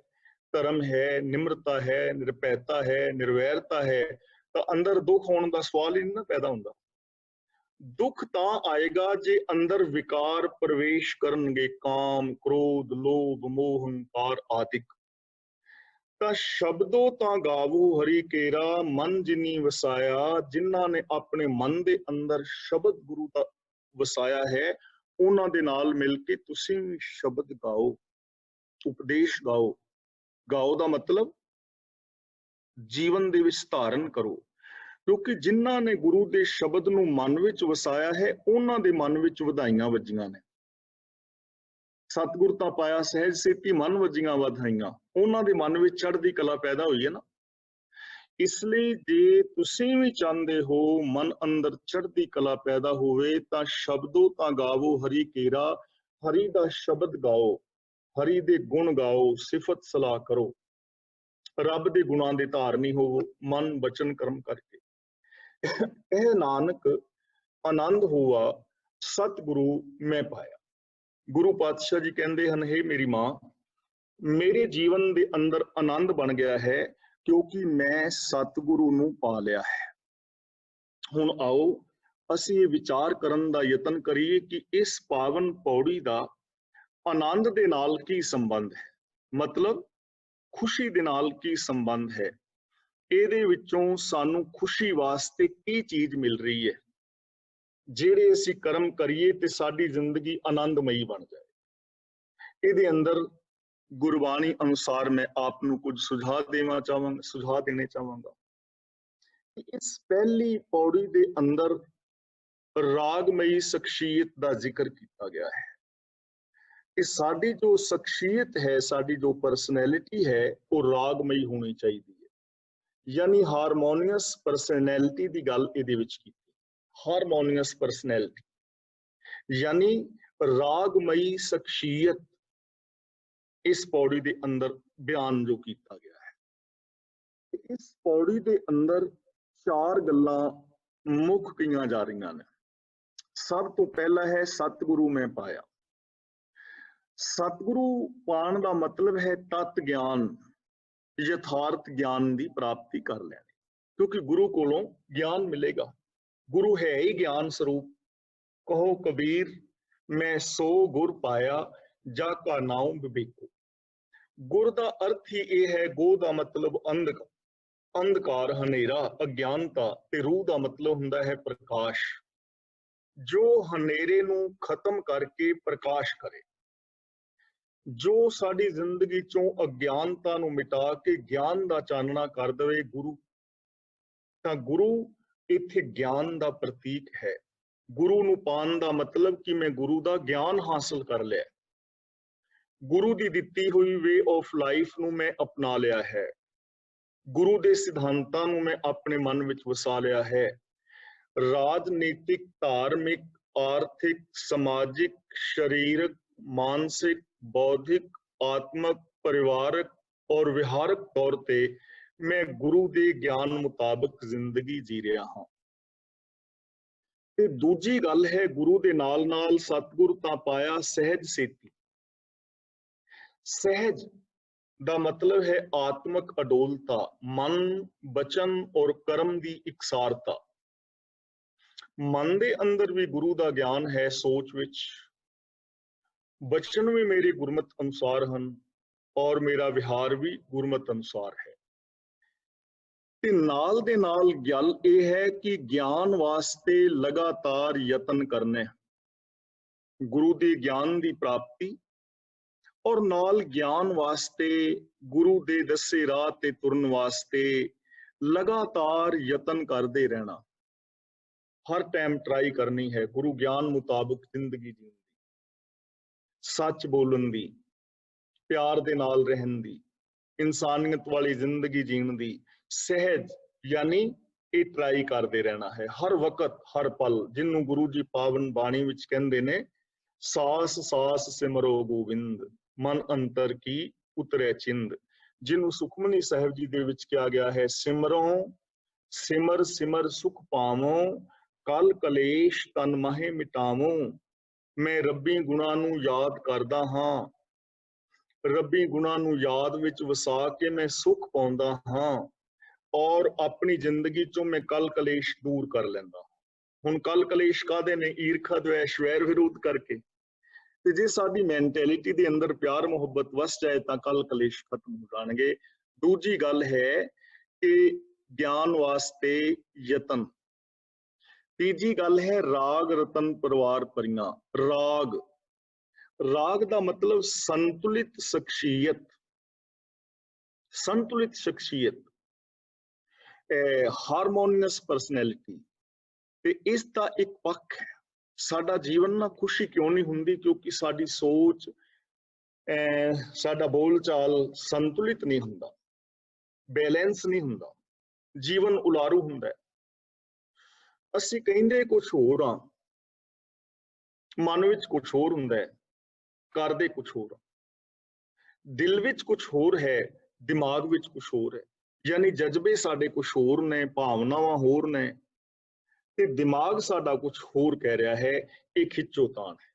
ਧਰਮ ਹੈ, ਨਿਮਰਤਾ ਹੈ, ਨਿਰਭੈਤਾ ਹੈ, ਨਿਰਵੈਰਤਾ ਹੈ, ਤਾਂ ਅੰਦਰ ਦੁੱਖ ਹੋਣ ਦਾ ਸਵਾਲ ਹੀ ਨਹੀਂ ਨਾ ਪੈਦਾ ਹੁੰਦਾ। ਦੁੱਖ ਤਾਂ ਆਏਗਾ ਜੇ ਅੰਦਰ ਵਿਕਾਰ ਪ੍ਰਵੇਸ਼ ਕਰਨਗੇ, ਕਾਮ, ਕ੍ਰੋਧ, ਲੋਭ, ਮੋਹ, ਹੰਕਾਰ ਆਦਿਕ। ਤਾਂ ਸ਼ਬਦੋ ਤਾਂ ਗਾਵੋ ਹਰੀ ਕੇਰਾ, ਮਨ ਜਿਨੀ ਵਸਾਇਆ। ਜਿਨ੍ਹਾਂ ਨੇ ਆਪਣੇ ਮਨ ਦੇ ਅੰਦਰ ਸ਼ਬਦ ਗੁਰੂ ਦਾ ਵਸਾਇਆ ਹੈ, ਉਹਨਾਂ ਦੇ ਨਾਲ ਮਿਲ ਕੇ ਤੁਸੀਂ ਵੀ ਸ਼ਬਦ ਗਾਓ, ਉਪਦੇਸ਼ ਗਾਓ। ਗਾਓ ਦਾ ਮਤਲਬ ਜੀਵਨ ਦੇ ਵਿੱਚ ਧਾਰਨ ਕਰੋ, ਕਿਉਂਕਿ ਜਿਨ੍ਹਾਂ ਨੇ ਗੁਰੂ ਦੇ ਸ਼ਬਦ ਨੂੰ ਮਨ ਵਿੱਚ ਵਸਾਇਆ ਹੈ, ਉਹਨਾਂ ਦੇ ਮਨ ਵਿੱਚ ਵਧਾਈਆਂ ਵੱਜੀਆਂ ਨੇ। ਸਤਿਗੁਰ ਤਾਂ ਪਾਇਆ ਸਹਿਜ ਸੇਤੀ, ਮਨ ਵੱਜੀਆਂ ਵਧਾਈਆਂ। ਉਹਨਾਂ ਦੇ ਮਨ ਵਿੱਚ ਚੜ੍ਹਦੀ ਕਲਾ ਪੈਦਾ ਹੋਈ ਹੈ ਨਾ। ਇਸ ਲਈ ਜੇ ਤੁਸੀਂ ਵੀ ਚਾਹੁੰਦੇ ਹੋ ਮਨ ਅੰਦਰ ਚੜ੍ਹਦੀ ਕਲਾ ਪੈਦਾ ਹੋਵੇ, ਤਾਂ ਸ਼ਬਦੋ ਤਾਂ ਗਾਵੋ ਹਰੀ ਕੇਰਾ, ਹਰੀ ਦਾ ਸ਼ਬਦ ਗਾਓ, ਹਰੀ ਦੇ ਗੁਣ ਗਾਓ, ਸਿਫਤ ਸਲਾਹ ਕਰੋ, ਰੱਬ ਦੇ ਗੁਣਾਂ ਦੇ ਧਾਰਨੀ ਹੋਵੋ, ਮਨ ਬਚਨ ਕਰਮ ਕਰਕੇ। ਇਹ ਨਾਨਕ ਆਨੰਦ ਹੋਆ, ਸਤਿਗੁਰੂ ਮੈਂ ਪਾਇਆ। ਗੁਰੂ ਪਾਤਸ਼ਾਹ ਜੀ ਕਹਿੰਦੇ ਹਨ, ਹੇ ਮੇਰੀ ਮਾਂ, ਮੇਰੇ ਜੀਵਨ ਦੇ ਅੰਦਰ ਆਨੰਦ ਬਣ ਗਿਆ ਹੈ ਕਿਉਂਕਿ ਮੈਂ ਸਤਿਗੁਰੂ ਨੂੰ ਪਾ ਲਿਆ ਹੈ। ਹੁਣ ਆਓ ਅਸੀਂ ਇਹ ਵਿਚਾਰ ਕਰਨ ਦਾ ਯਤਨ ਕਰੀਏ ਕਿ ਇਸ ਪਾਵਨ ਪੌੜੀ ਦਾ ਆਨੰਦ ਦੇ ਨਾਲ ਕੀ ਸੰਬੰਧ ਹੈ, ਮਤਲਬ ਖੁਸ਼ੀ ਦੇ ਨਾਲ ਕੀ ਸੰਬੰਧ ਹੈ। ਇਹਦੇ ਵਿੱਚੋਂ ਸਾਨੂੰ ਖੁਸ਼ੀ ਵਾਸਤੇ ਕੀ ਚੀਜ਼ ਮਿਲ ਰਹੀ ਹੈ, ਜਿਹੜੇ ਅਸੀਂ ਕਰਮ ਕਰੀਏ ਤੇ ਸਾਡੀ ਜ਼ਿੰਦਗੀ ਆਨੰਦਮਈ ਬਣ ਜਾਏ। ਇਹਦੇ ਅੰਦਰ ਗੁਰਬਾਣੀ ਅਨੁਸਾਰ ਮੈਂ ਆਪ ਨੂੰ ਕੁਝ ਸੁਝਾਅ ਦੇਣੇ ਚਾਹਾਂਗਾ। ਇਸ ਪਹਿਲੀ ਪੌੜੀ ਦੇ ਅੰਦਰ ਰਾਗਮਈ ਸ਼ਖਸੀਅਤ ਦਾ ਜ਼ਿਕਰ ਕੀਤਾ ਗਿਆ ਹੈ ਕਿ ਸਾਡੀ ਜੋ ਸ਼ਖਸੀਅਤ ਹੈ, ਸਾਡੀ ਜੋ ਪਰਸਨੈਲਿਟੀ ਹੈ, ਉਹ ਰਾਗਮਈ ਹੋਣੀ ਚਾਹੀਦੀ ਹੈ। ਯਾਨੀ ਹਾਰਮੋਨੀਅਸ ਪਰਸਨੈਲਿਟੀ ਦੀ ਗੱਲ ਇਹਦੇ ਵਿੱਚ ਕੀਤੀ। ਹਾਰਮੋਨੀਅਸ ਪਰਸਨੈਲਿਟੀ ਯਾਨੀ ਰਾਗਮਈ ਸ਼ਖਸੀਅਤ ਇਸ ਪੌੜੀ ਦੇ ਅੰਦਰ ਬਿਆਨ ਜੋ ਕੀਤਾ ਗਿਆ ਹੈ। ਇਸ ਪੌੜੀ ਦੇ ਅੰਦਰ ਚਾਰ ਗੱਲਾਂ ਮੁੱਖ ਕਹੀਆਂ ਜਾ ਰਹੀਆਂ ਨੇ। ਸਭ ਤੋਂ ਪਹਿਲਾ ਹੈ ਸਤਿਗੁਰੂ ਮੈਂ ਪਾਇਆ। ਸਤਿਗੁਰੂ ਪਾਉਣ ਦਾ ਮਤਲਬ ਹੈ ਤਤ ਗਿਆਨ, ਯਥਾਰਥ ਗਿਆਨ ਦੀ ਪ੍ਰਾਪਤੀ ਕਰ ਲੈਣੀ, ਕਿਉਂਕਿ ਗੁਰੂ ਕੋਲੋਂ ਗਿਆਨ ਮਿਲੇਗਾ। ਗੁਰੂ ਹੈ ਹੀ ਗਿਆਨ ਸਰੂਪ। ਕਹੋ ਕਬੀਰ ਮੈਂ ਸੋ ਗੁਰ ਪਾਇਆ, ਜਾ ਕਾ ਨਾਉ ਵਿਵੇਕੋ। ਗੁਰ ਦਾ ਅਰਥ ਹੀ ਇਹ ਹੈ, ਗੋ ਦਾ ਮਤਲਬ ਅੰਧ, ਅੰਧਕਾਰ, ਹਨੇਰਾ, ਅਗਿਆਨਤਾ ਤੇ ਰੂਹ ਦਾ ਮਤਲਬ ਹੁੰਦਾ ਹੈ ਪ੍ਰਕਾਸ਼, ਜੋ ਹਨੇਰੇ ਨੂੰ ਖਤਮ ਕਰਕੇ ਪ੍ਰਕਾਸ਼ ਕਰੇ, ਜੋ ਸਾਡੀ ਜ਼ਿੰਦਗੀ ਚੋਂ ਅਗਿਆਨਤਾ ਨੂੰ ਮਿਟਾ ਕੇ ਗਿਆਨ ਦਾ ਚਾਨਣਾ ਕਰ ਦੇਵੇ। ਗੁਰੂ ਤਾਂ ਗੁਰੂ ਇੱਥੇ ਗਿਆਨ ਦਾ ਪ੍ਰਤੀਕ ਹੈ। ਗੁਰੂ ਨੂੰ ਪਾਉਣ ਦਾ ਮਤਲਬ ਕਿ ਮੈਂ ਗੁਰੂ ਦਾ ਗਿਆਨ ਹਾਸਲ ਕਰ ਲਿਆ, ਗੁਰੂ ਦੀ ਦਿੱਤੀ ਹੋਈ ਵੇ ਆਫ ਲਾਈਫ ਨੂੰ ਮੈਂ ਅਪਣਾ ਲਿਆ ਹੈ, ਗੁਰੂ ਦੇ ਸਿਧਾਂਤਾਂ ਨੂੰ ਮੈਂ ਆਪਣੇ ਮਨ ਵਿੱਚ ਵਸਾ ਲਿਆ ਹੈ। ਰਾਜਨੀਤਿਕ, ਧਾਰਮਿਕ, ਆਰਥਿਕ, ਸਮਾਜਿਕ, ਸਰੀਰਕ, ਮਾਨਸਿਕ, ਬੌਧਿਕ, ਆਤਮਕ, ਪਰਿਵਾਰਕ ਔਰ ਵਿਹਾਰਕ ਤੌਰ ਤੇ ਮੈਂ ਗੁਰੂ ਦੇ ਗਿਆਨ ਮੁਤਾਬਕ ਜ਼ਿੰਦਗੀ ਜੀ ਰਿਹਾ ਹਾਂ। ਤੇ ਦੂਜੀ ਗੱਲ ਹੈ, ਗੁਰੂ ਦੇ ਨਾਲ ਨਾਲ ਸਤਿਗੁਰ ਤਾਂ ਪਾਇਆ ਸਹਿਜ ਸੇਤੀ। ਸਹਿਜ ਦਾ ਮਤਲਬ ਹੈ ਆਤਮਕ ਅਡੋਲਤਾ, ਮਨ, ਬਚਨ ਔਰ ਕਰਮ ਦੀ ਇਕਸਾਰਤਾ। ਮਨ ਦੇ ਅੰਦਰ ਵੀ ਗੁਰੂ ਦਾ ਗਿਆਨ ਹੈ, ਸੋਚ ਵਿੱਚ। ਬਚਨ ਵੀ ਮੇਰੇ ਗੁਰਮਤ ਅਨੁਸਾਰ ਹਨ ਔਰ ਮੇਰਾ ਵਿਹਾਰ ਵੀ ਗੁਰਮਤ ਅਨੁਸਾਰ ਹੈ। ਤੇ ਨਾਲ ਦੇ ਨਾਲ ਗੱਲ ਇਹ ਹੈ ਕਿ ਗਿਆਨ ਵਾਸਤੇ ਲਗਾਤਾਰ ਯਤਨ ਕਰਨਾ, ਗੁਰੂ ਦੇ ਗਿਆਨ ਦੀ ਪ੍ਰਾਪਤੀ, ਔਰ ਨਾਲ ਗਿਆਨ ਵਾਸਤੇ, ਗੁਰੂ ਦੇ ਦੱਸੇ ਰਾਹ ਤੇ ਤੁਰਨ ਵਾਸਤੇ ਲਗਾਤਾਰ ਯਤਨ ਕਰਦੇ ਰਹਿਣਾ। ਹਰ ਟਾਈਮ ਟਰਾਈ ਕਰਨੀ ਹੈ ਗੁਰੂ ਗਿਆਨ ਮੁਤਾਬਕ ਜ਼ਿੰਦਗੀ ਜੀਣ ਦੀ, ਸੱਚ ਬੋਲਣ ਦੀ, ਪਿਆਰ ਦੇ ਨਾਲ ਰਹਿਣ ਦੀ, ਇਨਸਾਨੀਅਤ ਵਾਲੀ ਜ਼ਿੰਦਗੀ ਜੀਣ ਦੀ। ਸਹਿਜ ਯਾਨੀ ਇਹ ਟਰਾਈ ਕਰਦੇ ਰਹਿਣਾ ਹੈ ਹਰ ਵਕਤ, ਹਰ ਪਲ, ਜਿਹਨੂੰ ਗੁਰੂ ਜੀ ਪਾਵਨ ਬਾਣੀ ਵਿੱਚ ਕਹਿੰਦੇ ਨੇ, ਸਾਸ ਸਾਸ ਸਿਮਰੋ ਗੋਬਿੰਦ, ਮਨ ਅੰਤਰ ਕੀ ਉਤਰੇ ਚਿੰਦ। ਜਿਹਨੂੰ ਸੁਖਮਨੀ ਸਾਹਿਬ ਜੀ ਦੇ ਵਿੱਚ ਕਿਹਾ ਗਿਆ ਹੈ, ਸਿਮਰੋ ਸਿਮਰ ਸਿਮਰ ਸੁਖ ਪਾਵੋ, ਕਲ ਕਲੇਸ਼ ਤਨ ਮਹੇ ਮਿਟਾਵੋ। ਮੈਂ ਰੱਬੀ ਗੁਣਾਂ ਨੂੰ ਯਾਦ ਕਰਦਾ ਹਾਂ, ਰੱਬੀ ਗੁਣਾਂ ਨੂੰ ਯਾਦ ਵਿੱਚ ਵਸਾ ਕੇ ਮੈਂ ਸੁਖ ਪਾਉਂਦਾ ਹਾਂ, ਔਰ ਆਪਣੀ ਜ਼ਿੰਦਗੀ ਚੋਂ ਮੈਂ ਕਲ ਕਲੇਸ਼ ਦੂਰ ਕਰ ਲੈਂਦਾ। ਹੁਣ ਕਲ ਕਲੇਸ਼ ਕਾਹਦੇ ਨੇ? ਈਰਖਾ, ਦ્વેਸ਼, ਵੈਰ ਵਿਰੋਧ ਕਰਕੇ। ਤੇ ਜੇ ਸਾਡੀ ਮੈਂਟੈਲਿਟੀ ਦੇ ਅੰਦਰ ਪਿਆਰ ਮੁਹੱਬਤ ਵਸ ਜਾਏ ਤਾਂ ਕਲ ਕਲੇਸ਼ ਖਤਮ ਹੋ ਜਾਣਗੇ। ਦੂਜੀ ਗੱਲ ਹੈ ਕਿ ਗਿਆਨ ਵਾਸਤੇ ਯਤਨ। ਤੀਜੀ ਗੱਲ ਹੈ ਰਾਗ ਰਤਨ ਪਰਿਵਾਰ ਪਰੀਆਂ। ਰਾਗ, ਰਾਗ ਦਾ ਮਤਲਬ ਸੰਤੁਲਿਤ ਸ਼ਖਸੀਅਤ, ਸੰਤੁਲਿਤ ਸ਼ਖਸੀਅਤ, ਹਾਰਮੋਨੀਅਸ ਪਰਸਨੈਲਿਟੀ। ਤੇ ਇਸ ਦਾ ਇੱਕ ਪੱਖ ਹੈ, ਸਾਡਾ ਜੀਵਨ ਨਾ ਖੁਸ਼ੀ ਕਿਉਂ ਨਹੀਂ ਹੁੰਦੀ? ਕਿਉਂਕਿ ਸਾਡੀ ਸੋਚ, ਸਾਡਾ ਬੋਲ ਚਾਲ ਸੰਤੁਲਿਤ ਨਹੀਂ ਹੁੰਦਾ, ਬੈਲੈਂਸ ਨਹੀਂ ਹੁੰਦਾ, ਜੀਵਨ ਉਲਾਰੂ ਹੁੰਦਾ ਹੈ। ਅਸੀਂ ਕਹਿੰਦੇ ਕੁਛ ਹੋਰ ਆ, ਮਨ ਵਿੱਚ ਕੁਛ ਹੋਰ ਹੁੰਦਾ ਹੈ, ਕਰਦੇ ਕੁਛ ਹੋਰ, ਦਿਲ ਵਿੱਚ ਕੁਛ ਹੋਰ ਹੈ, ਦਿਮਾਗ ਵਿੱਚ ਕੁਛ ਹੋਰ ਹੈ। ਯਾਨੀ ਜਜ਼ਬੇ ਸਾਡੇ ਕੁਛ ਹੋਰ ਨੇ, ਭਾਵਨਾਵਾਂ ਹੋਰ ਨੇ, ਤੇ ਦਿਮਾਗ ਸਾਡਾ ਕੁਛ ਹੋਰ ਕਹਿ ਰਿਹਾ ਹੈ। ਇਹ ਖਿੱਚੋਤਾਣ ਹੈ।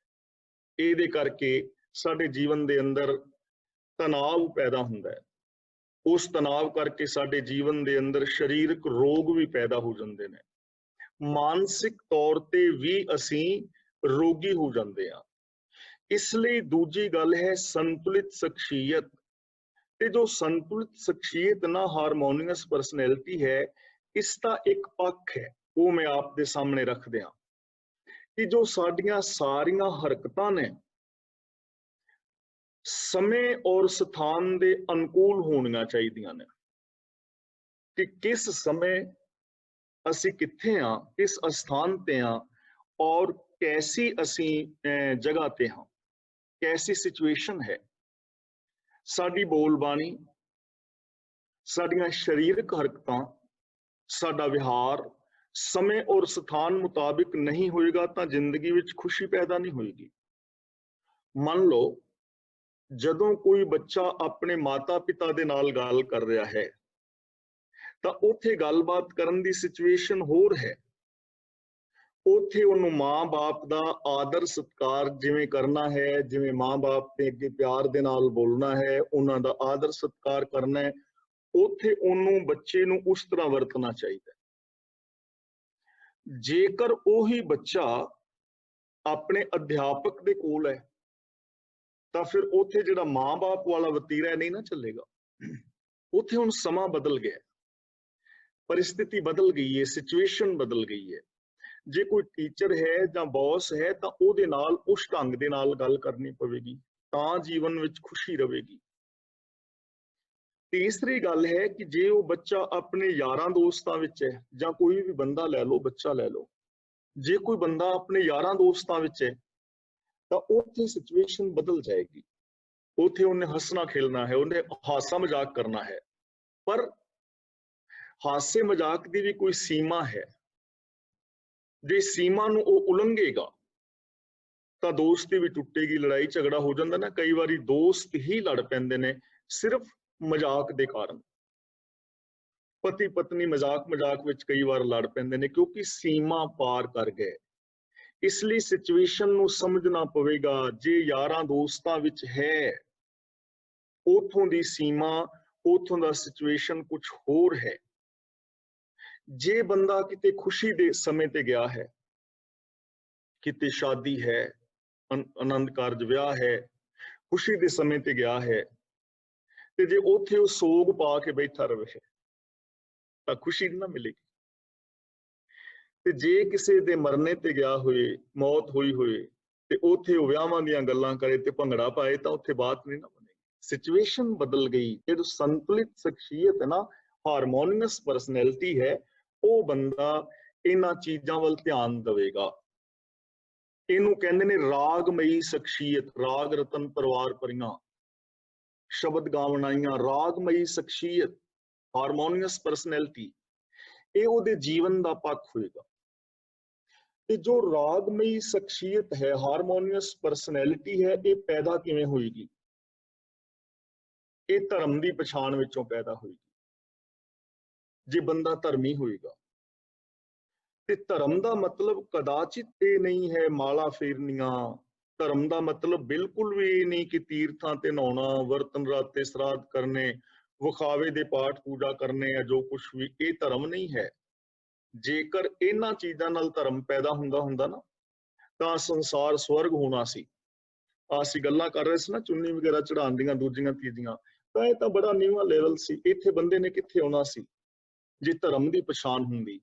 ਇਹਦੇ ਕਰਕੇ ਸਾਡੇ ਜੀਵਨ ਦੇ ਅੰਦਰ ਤਣਾਅ ਪੈਦਾ ਹੁੰਦਾ ਹੈ। ਉਸ ਤਣਾਅ ਕਰਕੇ ਸਾਡੇ ਜੀਵਨ ਦੇ ਅੰਦਰ ਸਰੀਰਕ ਰੋਗ ਵੀ ਪੈਦਾ ਹੋ ਜਾਂਦੇ ਨੇ, ਮਾਨਸਿਕ ਤੌਰ ਤੇ ਵੀ ਅਸੀਂ ਰੋਗੀ ਹੋ ਜਾਂਦੇ ਹਾਂ। ਇਸ ਲਈ ਦੂਜੀ ਗੱਲ ਹੈ ਸੰਤੁਲਿਤ ਸ਼ਖਸੀਅਤ। ਤੇ ਜੋ ਸੰਤੁਲਿਤ ਸ਼ਖਸੀਅਤ ਨਾ, ਹਾਰਮੋਨੀਅਸ ਪਰਸਨੈਲਿਟੀ ਹੈ, ਇਸ ਦਾ ਇੱਕ ਪੱਖ ਹੈ, ਉਹ ਮੈਂ ਆਪ ਦੇ ਸਾਹਮਣੇ ਰੱਖ ਦਿਆਂ ਕਿ ਜੋ ਸਾਡੀਆਂ ਸਾਰੀਆਂ ਹਰਕਤਾਂ ਨੇ ਸਮੇਂ ਔਰ ਸਥਾਨ ਦੇ ਅਨੁਕੂਲ ਹੋਣੀਆਂ ਚਾਹੀਦੀਆਂ ਨੇ। ਕਿ ਕਿਸ ਸਮੇਂ ਅਸੀਂ ਕਿੱਥੇ ਹਾਂ, ਕਿਸ ਅਸਥਾਨ ਤੇ ਹਾਂ, ਔਰ ਕੈਸੀ ਅਸੀਂ ਜਗ੍ਹਾ ਤੇ ਹਾਂ, ਕੈਸੀ ਸਿਚੁਏਸ਼ਨ ਹੈ। ਸਾਡੀ ਬੋਲਬਾਣੀ, ਸਾਡੀਆਂ ਸਰੀਰਕ ਹਰਕਤਾਂ, ਸਾਡਾ ਵਿਹਾਰ ਸਮੇਂ ਔਰ ਸਥਾਨ ਮੁਤਾਬਿਕ ਨਹੀਂ ਹੋਏਗਾ ਤਾਂ ਜ਼ਿੰਦਗੀ ਵਿੱਚ ਖੁਸ਼ੀ ਪੈਦਾ ਨਹੀਂ ਹੋਏਗੀ। ਮੰਨ ਲਓ ਜਦੋਂ ਕੋਈ ਬੱਚਾ ਆਪਣੇ ਮਾਤਾ ਪਿਤਾ ਦੇ ਨਾਲ ਗੱਲ ਕਰ ਰਿਹਾ ਹੈ ਤਾਂ ਉੱਥੇ ਗੱਲਬਾਤ ਕਰਨ ਦੀ ਸਿਚੁਏਸ਼ਨ ਹੋਰ ਹੈ। ਉੱਥੇ ਉਹਨੂੰ ਮਾਂ-ਬਾਪ ਦਾ ਆਦਰ ਸਤਿਕਾਰ ਜਿਵੇਂ ਕਰਨਾ ਹੈ, ਜਿਵੇਂ ਮਾਂ-ਬਾਪ ਦੇ ਅੱਗੇ ਪਿਆਰ ਦੇ ਨਾਲ ਬੋਲਣਾ ਹੈ, ਉਹਨਾਂ ਦਾ ਆਦਰ ਸਤਿਕਾਰ ਕਰਨਾ ਹੈ, ਉੱਥੇ ਉਹਨੂੰ, ਬੱਚੇ ਨੂੰ ਉਸ ਤਰ੍ਹਾਂ ਵਰਤਣਾ ਚਾਹੀਦਾ ਹੈ। ਜੇਕਰ ਉਹੀ ਬੱਚਾ ਆਪਣੇ ਅਧਿਆਪਕ ਦੇ ਕੋਲ ਹੈ ਤਾਂ ਫਿਰ ਉੱਥੇ ਜਿਹੜਾ ਮਾਂ-ਬਾਪ ਵਾਲਾ ਵਤੀਰਾ ਨਹੀਂ ਨਾ ਚੱਲੇਗਾ। ਉੱਥੇ ਹੁਣ ਸਮਾਂ ਬਦਲ ਗਿਆ। परिस्थिति बदल गई है, सिचुएशन बदल गई है। जे कोई टीचर है ਜਾਂ ਬੌਸ ਹੈ ਤਾਂ ਉਹਦੇ ਨਾਲ ਉਸ ਢੰਗ ਦੇ ਨਾਲ ਗੱਲ ਕਰਨੀ ਪਵੇਗੀ, ਤਾਂ ਜੀਵਨ ਵਿੱਚ ਖੁਸ਼ੀ ਰਹੇਗੀ। ਤੀਸਰੀ ਗੱਲ ਹੈ ਕਿ ਜੇ ਉਹ ਬੱਚਾ ਆਪਣੇ ਯਾਰਾਂ ਦੋਸਤਾਂ ਵਿੱਚ ਹੈ, ਜਾਂ ਕੋਈ ਵੀ ਬੰਦਾ ਲੈ ਲਓ, ਬੱਚਾ ਲੈ ਲਓ, ਜੇ ਕੋਈ ਬੰਦਾ ਆਪਣੇ ਯਾਰਾਂ ਦੋਸਤਾਂ ਵਿੱਚ ਹੈ ਤਾਂ ਉੱਥੇ ਸਿਚੁਏਸ਼ਨ ਬਦਲ ਜਾਏਗੀ। ਉੱਥੇ ਉਹਨੇ ਹੱਸਣਾ ਖੇਲਣਾ ਹੈ, ਉਹਨੇ ਹਾਸਾ ਮਜ਼ਾਕ ਕਰਨਾ ਹੈ, ਪਰ ਹਾਸੇ ਮਜ਼ਾਕ ਦੀ ਵੀ ਕੋਈ ਸੀਮਾ ਹੈ। ਜੇ ਸੀਮਾ ਨੂੰ ਉਹ ਉਲੰਘੇਗਾ ਤਾਂ ਦੋਸਤੀ ਵੀ ਟੁੱਟੇਗੀ, ਲੜਾਈ ਝਗੜਾ ਹੋ ਜਾਂਦਾ ਨਾ। ਕਈ ਵਾਰੀ ਦੋਸਤ ਹੀ ਲੜ ਪੈਂਦੇ ਨੇ ਸਿਰਫ ਮਜ਼ਾਕ ਦੇ ਕਾਰਨ। ਪਤੀ ਪਤਨੀ ਮਜ਼ਾਕ ਵਿੱਚ ਕਈ ਵਾਰ ਲੜ ਪੈਂਦੇ ਨੇ ਕਿਉਂਕਿ ਸੀਮਾ ਪਾਰ ਕਰ ਗਏ। ਇਸ ਲਈ ਸਿਚੁਏਸ਼ਨ ਨੂੰ ਸਮਝਣਾ ਪਵੇਗਾ। ਜੇ ਯਾਰਾਂ ਦੋਸਤਾਂ ਵਿੱਚ ਹੈ, ਉਥੋਂ ਦੀ ਸੀਮਾ, ਉਥੋਂ ਦਾ ਸਿਚੁਏਸ਼ਨ ਕੁਝ ਹੋਰ ਹੈ। ਜੇ ਬੰਦਾ ਕਿਤੇ ਖੁਸ਼ੀ ਦੇ ਸਮੇਂ ਤੇ ਗਿਆ ਹੈ, ਕਿਤੇ ਸ਼ਾਦੀ ਹੈ, ਆਨੰਦ ਕਾਰਜ ਵਿਆਹ ਹੈ, ਖੁਸ਼ੀ ਦੇ ਸਮੇਂ ਤੇ ਗਿਆ ਹੈ, ਤੇ ਜੇ ਉੱਥੇ ਉਹ ਸੋਗ ਪਾ ਕੇ ਬੈਠਾ ਰਹੇ ਤਾਂ ਖੁਸ਼ੀ ਨਾ ਮਿਲੇਗੀ। ਤੇ ਜੇ ਕਿਸੇ ਦੇ ਮਰਨੇ ਤੇ ਗਿਆ ਹੋਏ, ਮੌਤ ਹੋਈ ਹੋਏ, ਤੇ ਉੱਥੇ ਉਹ ਵਿਆਹਾਂ ਦੀਆਂ ਗੱਲਾਂ ਕਰੇ ਤੇ ਭੰਗੜਾ ਪਾਏ ਤਾਂ ਉੱਥੇ ਬਾਤ ਨਹੀਂ ਨਾ ਬਣੇਗੀ। ਸਿਚੁਏਸ਼ਨ ਬਦਲ ਗਈ। ਜਿਹੜੀ ਸੰਤੁਲਿਤ ਸ਼ਖਸੀਅਤ ਹੈ ਨਾ, ਹਾਰਮੋਨੀਅਸ ਪਰਸਨੈਲਿਟੀ ਹੈ, ਉਹ ਬੰਦਾ ਇਹਨਾਂ ਚੀਜ਼ਾਂ ਵੱਲ ਧਿਆਨ ਦੇਵੇਗਾ। ਇਹਨੂੰ ਕਹਿੰਦੇ ਨੇ ਰਾਗਮਈ ਸ਼ਖਸੀਅਤ। ਰਾਗ ਰਤਨ ਪਰਿਵਾਰ ਪਰੀਆਂ, ਸ਼ਬਦ ਗਾਵਣ ਆਈਆਂ, ਰਾਗਮਈ ਸ਼ਖਸੀਅਤ, ਹਾਰਮੋਨੀਅਸ ਪਰਸਨੈਲਿਟੀ, ਇਹ ਉਹਦੇ ਜੀਵਨ ਦਾ ਪੱਖ ਹੋਏਗਾ। ਤੇ ਜੋ ਰਾਗਮਈ ਸ਼ਖਸੀਅਤ ਹੈ, ਹਾਰਮੋਨੀਅਸ ਪਰਸਨੈਲਿਟੀ ਹੈ, ਇਹ ਪੈਦਾ ਕਿਵੇਂ ਹੋਏਗੀ? ਇਹ ਧਰਮ ਦੀ ਪਛਾਣ ਵਿੱਚੋਂ ਪੈਦਾ ਹੋਏਗੀ। ਜੇ ਬੰਦਾ ਧਰਮੀ ਹੋਏਗਾ, ਤੇ ਧਰਮ ਦਾ ਮਤਲਬ ਕਦਾਚਿਤ ਇਹ ਨਹੀਂ ਹੈ ਮਾਲਾ ਫੇਰਨੀਆਂ। ਧਰਮ ਦਾ ਮਤਲਬ ਬਿਲਕੁਲ ਵੀ ਇਹ ਨਹੀਂ ਕਿ ਤੀਰਥਾਂ ਤੇ ਨਹਾਉਣਾ, ਵਰਤਨ ਰਾਤੇ ਸਰਾਧ ਕਰਨੇ, ਵਿਖਾਵੇ ਦੇ ਪਾਠ ਪੂਜਾ ਕਰਨੇ ਆ, ਜੋ ਕੁਛ ਵੀ, ਇਹ ਧਰਮ ਨਹੀਂ ਹੈ। ਜੇਕਰ ਇਹਨਾਂ ਚੀਜ਼ਾਂ ਨਾਲ ਧਰਮ ਪੈਦਾ ਹੁੰਦਾ ਨਾ, ਤਾਂ ਸੰਸਾਰ ਸਵਰਗ ਹੋਣਾ ਸੀ। ਅਸੀਂ ਗੱਲਾਂ ਕਰ ਰਹੇ ਸੀ ਨਾ ਚੁੰਨੀ ਵਗੈਰਾ ਚੜਾਉਣ ਦੀਆਂ, ਦੂਜੀਆਂ ਤੀਜੀਆਂ, ਤਾਂ ਇਹ ਤਾਂ ਬੜਾ ਨੀਵਾਂ ਲੈਵਲ ਸੀ। ਇੱਥੇ ਬੰਦੇ ਨੇ ਕਿੱਥੇ ਆਉਣਾ ਸੀ ਜੇ ਧਰਮ ਦੀ ਪਛਾਣ ਹੁੰਦੀ।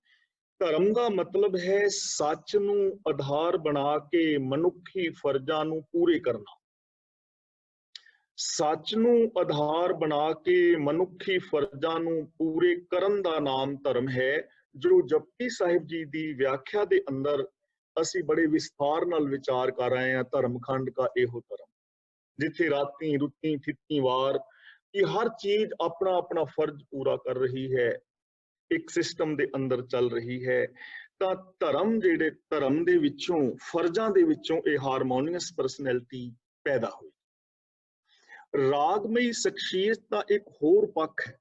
ਧਰਮ ਦਾ ਮਤਲਬ ਹੈ ਸੱਚ ਨੂੰ ਆਧਾਰ ਬਣਾ ਕੇ ਮਨੁੱਖੀ ਫਰਜ਼ਾਂ ਨੂੰ ਪੂਰੇ ਕਰਨਾ। ਸੱਚ ਨੂੰ ਆਧਾਰ ਬਣਾ ਕੇ ਮਨੁੱਖੀ ਫਰਜ਼ਾਂ ਨੂੰ ਪੂਰੇ ਕਰਨ ਦਾ ਨਾਮ ਧਰਮ ਹੈ। ਜੋ ਜਪਜੀ ਸਾਹਿਬ ਜੀ ਦੀ ਵਿਆਖਿਆ ਦੇ ਅੰਦਰ ਅਸੀਂ ਬੜੇ ਵਿਸਥਾਰ ਨਾਲ ਵਿਚਾਰ ਕਰ ਰਹੇ ਹਾਂ। ਧਰਮਖੰਡ ਕਾ ਇਹੋ ਧਰਮ, ਜਿੱਥੇ ਰਾਤੀ ਰੁੱਤੀ ਥਿੱਤੀ ਵਾਰ ਕਿ ਹਰ ਚੀਜ਼ ਆਪਣਾ ਆਪਣਾ ਫਰਜ਼ ਪੂਰਾ ਕਰ ਰਹੀ ਹੈ, ਇੱਕ ਸਿਸਟਮ ਦੇ ਅੰਦਰ ਚੱਲ ਰਹੀ ਹੈ। ਤਾਂ ਧਰਮ, ਜਿਹੜੇ ਧਰਮ ਦੇ ਵਿੱਚੋਂ, ਫਰਜ਼ਾਂ ਦੇ ਵਿੱਚੋਂ ਇਹ ਹਾਰਮੋਨੀਅਸ ਪਰਸਨੈਲਿਟੀ ਪੈਦਾ ਹੋਈ। ਰਾਗਮਈ ਸ਼ਖਸੀਅਤ ਦਾ ਇੱਕ ਹੋਰ ਪੱਖ ਹੈ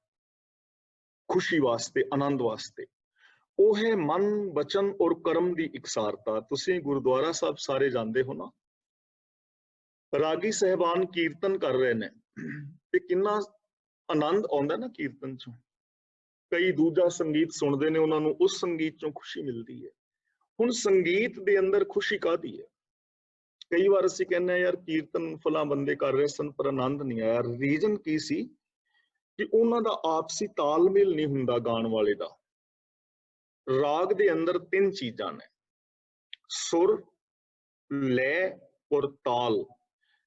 ਖੁਸ਼ੀ ਵਾਸਤੇ, ਆਨੰਦ ਵਾਸਤੇ। ਉਹ ਹੈ ਮਨ, ਬਚਨ ਔਰ ਕਰਮ ਦੀ ਇਕਸਾਰਤਾ। ਤੁਸੀਂ ਗੁਰਦੁਆਰਾ ਸਾਹਿਬ ਸਾਰੇ ਜਾਂਦੇ ਹੋ ਨਾ, ਰਾਗੀ ਸਹਿਬਾਨ ਕੀਰਤਨ ਕਰ ਰਹੇ ਨੇ ਤੇ ਕਿੰਨਾ ਆਨੰਦ ਆਉਂਦਾ ਨਾ ਕੀਰਤਨ ਚੋਂ। ਕਈ ਦੂਜਾ ਸੰਗੀਤ ਸੁਣਦੇ ਨੇ, ਉਹਨਾਂ ਨੂੰ ਉਸ ਸੰਗੀਤ ਚੋਂ ਖੁਸ਼ੀ ਮਿਲਦੀ ਹੈ। ਹੁਣ ਸੰਗੀਤ ਦੇ ਅੰਦਰ ਖੁਸ਼ੀ ਕਾਹਦੀ ਹੈ? ਕਈ ਵਾਰ ਅਸੀਂ ਕਹਿੰਦੇ ਹਾਂ ਯਾਰ ਕੀਰਤਨ ਫਲਾਂ ਬੰਦੇ ਕਰ ਰਹੇ ਸਨ ਪਰ ਆਨੰਦ ਨਹੀਂ ਆਇਆ। ਰੀਜ਼ਨ ਕੀ ਸੀ? ਕਿ ਉਹਨਾਂ ਦਾ ਆਪਸੀ ਤਾਲਮੇਲ ਨਹੀਂ ਹੁੰਦਾ ਗਾਣ ਵਾਲੇ ਦਾ। ਰਾਗ ਦੇ ਅੰਦਰ ਤਿੰਨ ਚੀਜ਼ਾਂ ਨੇ, ਸੁਰ, ਲੈ ਔਰ ਤਾਲ।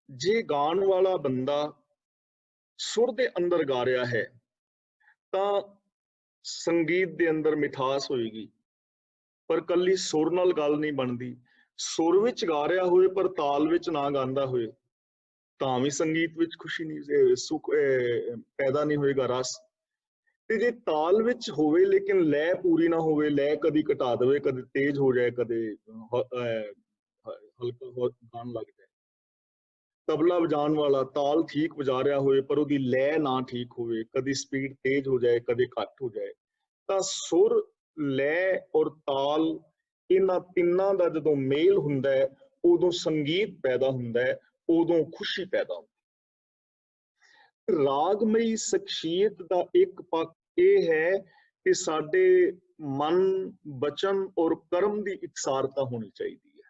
ਜੇ ਗਾਣ ਵਾਲਾ ਬੰਦਾ ਸੁਰ ਦੇ ਅੰਦਰ ਗਾ ਰਿਹਾ ਹੈ ਤਾਂ ਸੰਗੀਤ ਦੇ ਅੰਦਰ ਮਿਠਾਸ ਹੋਏਗੀ, ਪਰ ਕੱਲੀ ਸੁਰ ਨਾਲ ਗੱਲ ਨਹੀਂ ਬਣਦੀ। ਸੁਰ ਵਿੱਚ ਗਾ ਰਿਹਾ ਹੋਵੇ ਪਰ ਤਾਲ ਵਿੱਚ ਨਾ ਗਾਉਂਦਾ ਹੋਏ ਤਾਂ ਵੀ ਸੰਗੀਤ ਵਿੱਚ ਖੁਸ਼ੀ ਨਹੀਂ, ਸੁਖ ਪੈਦਾ ਨਹੀਂ ਹੋਏਗਾ, ਰਸ। ਤੇ ਜੇ ਤਾਲ ਵਿੱਚ ਹੋਵੇ ਲੇਕਿਨ ਲੈ ਪੂਰੀ ਨਾ ਹੋਵੇ, ਲੈ ਕਦੀ ਘਟਾ ਦੇਵੇ, ਕਦੇ ਤੇਜ਼ ਹੋ ਜਾਏ, ਕਦੇ ਹਲਕਾ ਗਾਣ ਲੱਗ ਜਾਏ। ਤਬਲਾ ਵਜਾਉਣ ਵਾਲਾ ਤਾਲ ਠੀਕ ਵਜਾ ਰਿਹਾ ਹੋਵੇ ਪਰ ਉਹਦੀ ਲੈ ਨਾ ਠੀਕ ਹੋਵੇ, ਕਦੀ ਸਪੀਡ ਤੇਜ਼ ਹੋ ਜਾਏ, ਕਦੇ ਘੱਟ ਹੋ ਜਾਏ, ਤਾਂ ਸੁਰ, ਲੈ ਔਰ ਤਾਲ, ਇਹਨਾਂ ਤਿੰਨਾਂ ਦਾ ਜਦੋਂ ਮੇਲ ਹੁੰਦਾ ਹੈ ਉਦੋਂ ਸੰਗੀਤ ਪੈਦਾ ਹੁੰਦਾ ਹੈ, ਉਦੋਂ ਖੁਸ਼ੀ ਪੈਦਾ ਹੁੰਦੀ ਹੈ। ਰਾਗਮਈ ਸ਼ਖਸੀਅਤ ਦਾ ਇੱਕ ਪੱਖ ਇਹ ਹੈ ਕਿ ਸਾਡੇ ਮਨ, ਬਚਨ ਔਰ ਕਰਮ ਦੀ ਇਕਸਾਰਤਾ ਹੋਣੀ ਚਾਹੀਦੀ ਹੈ।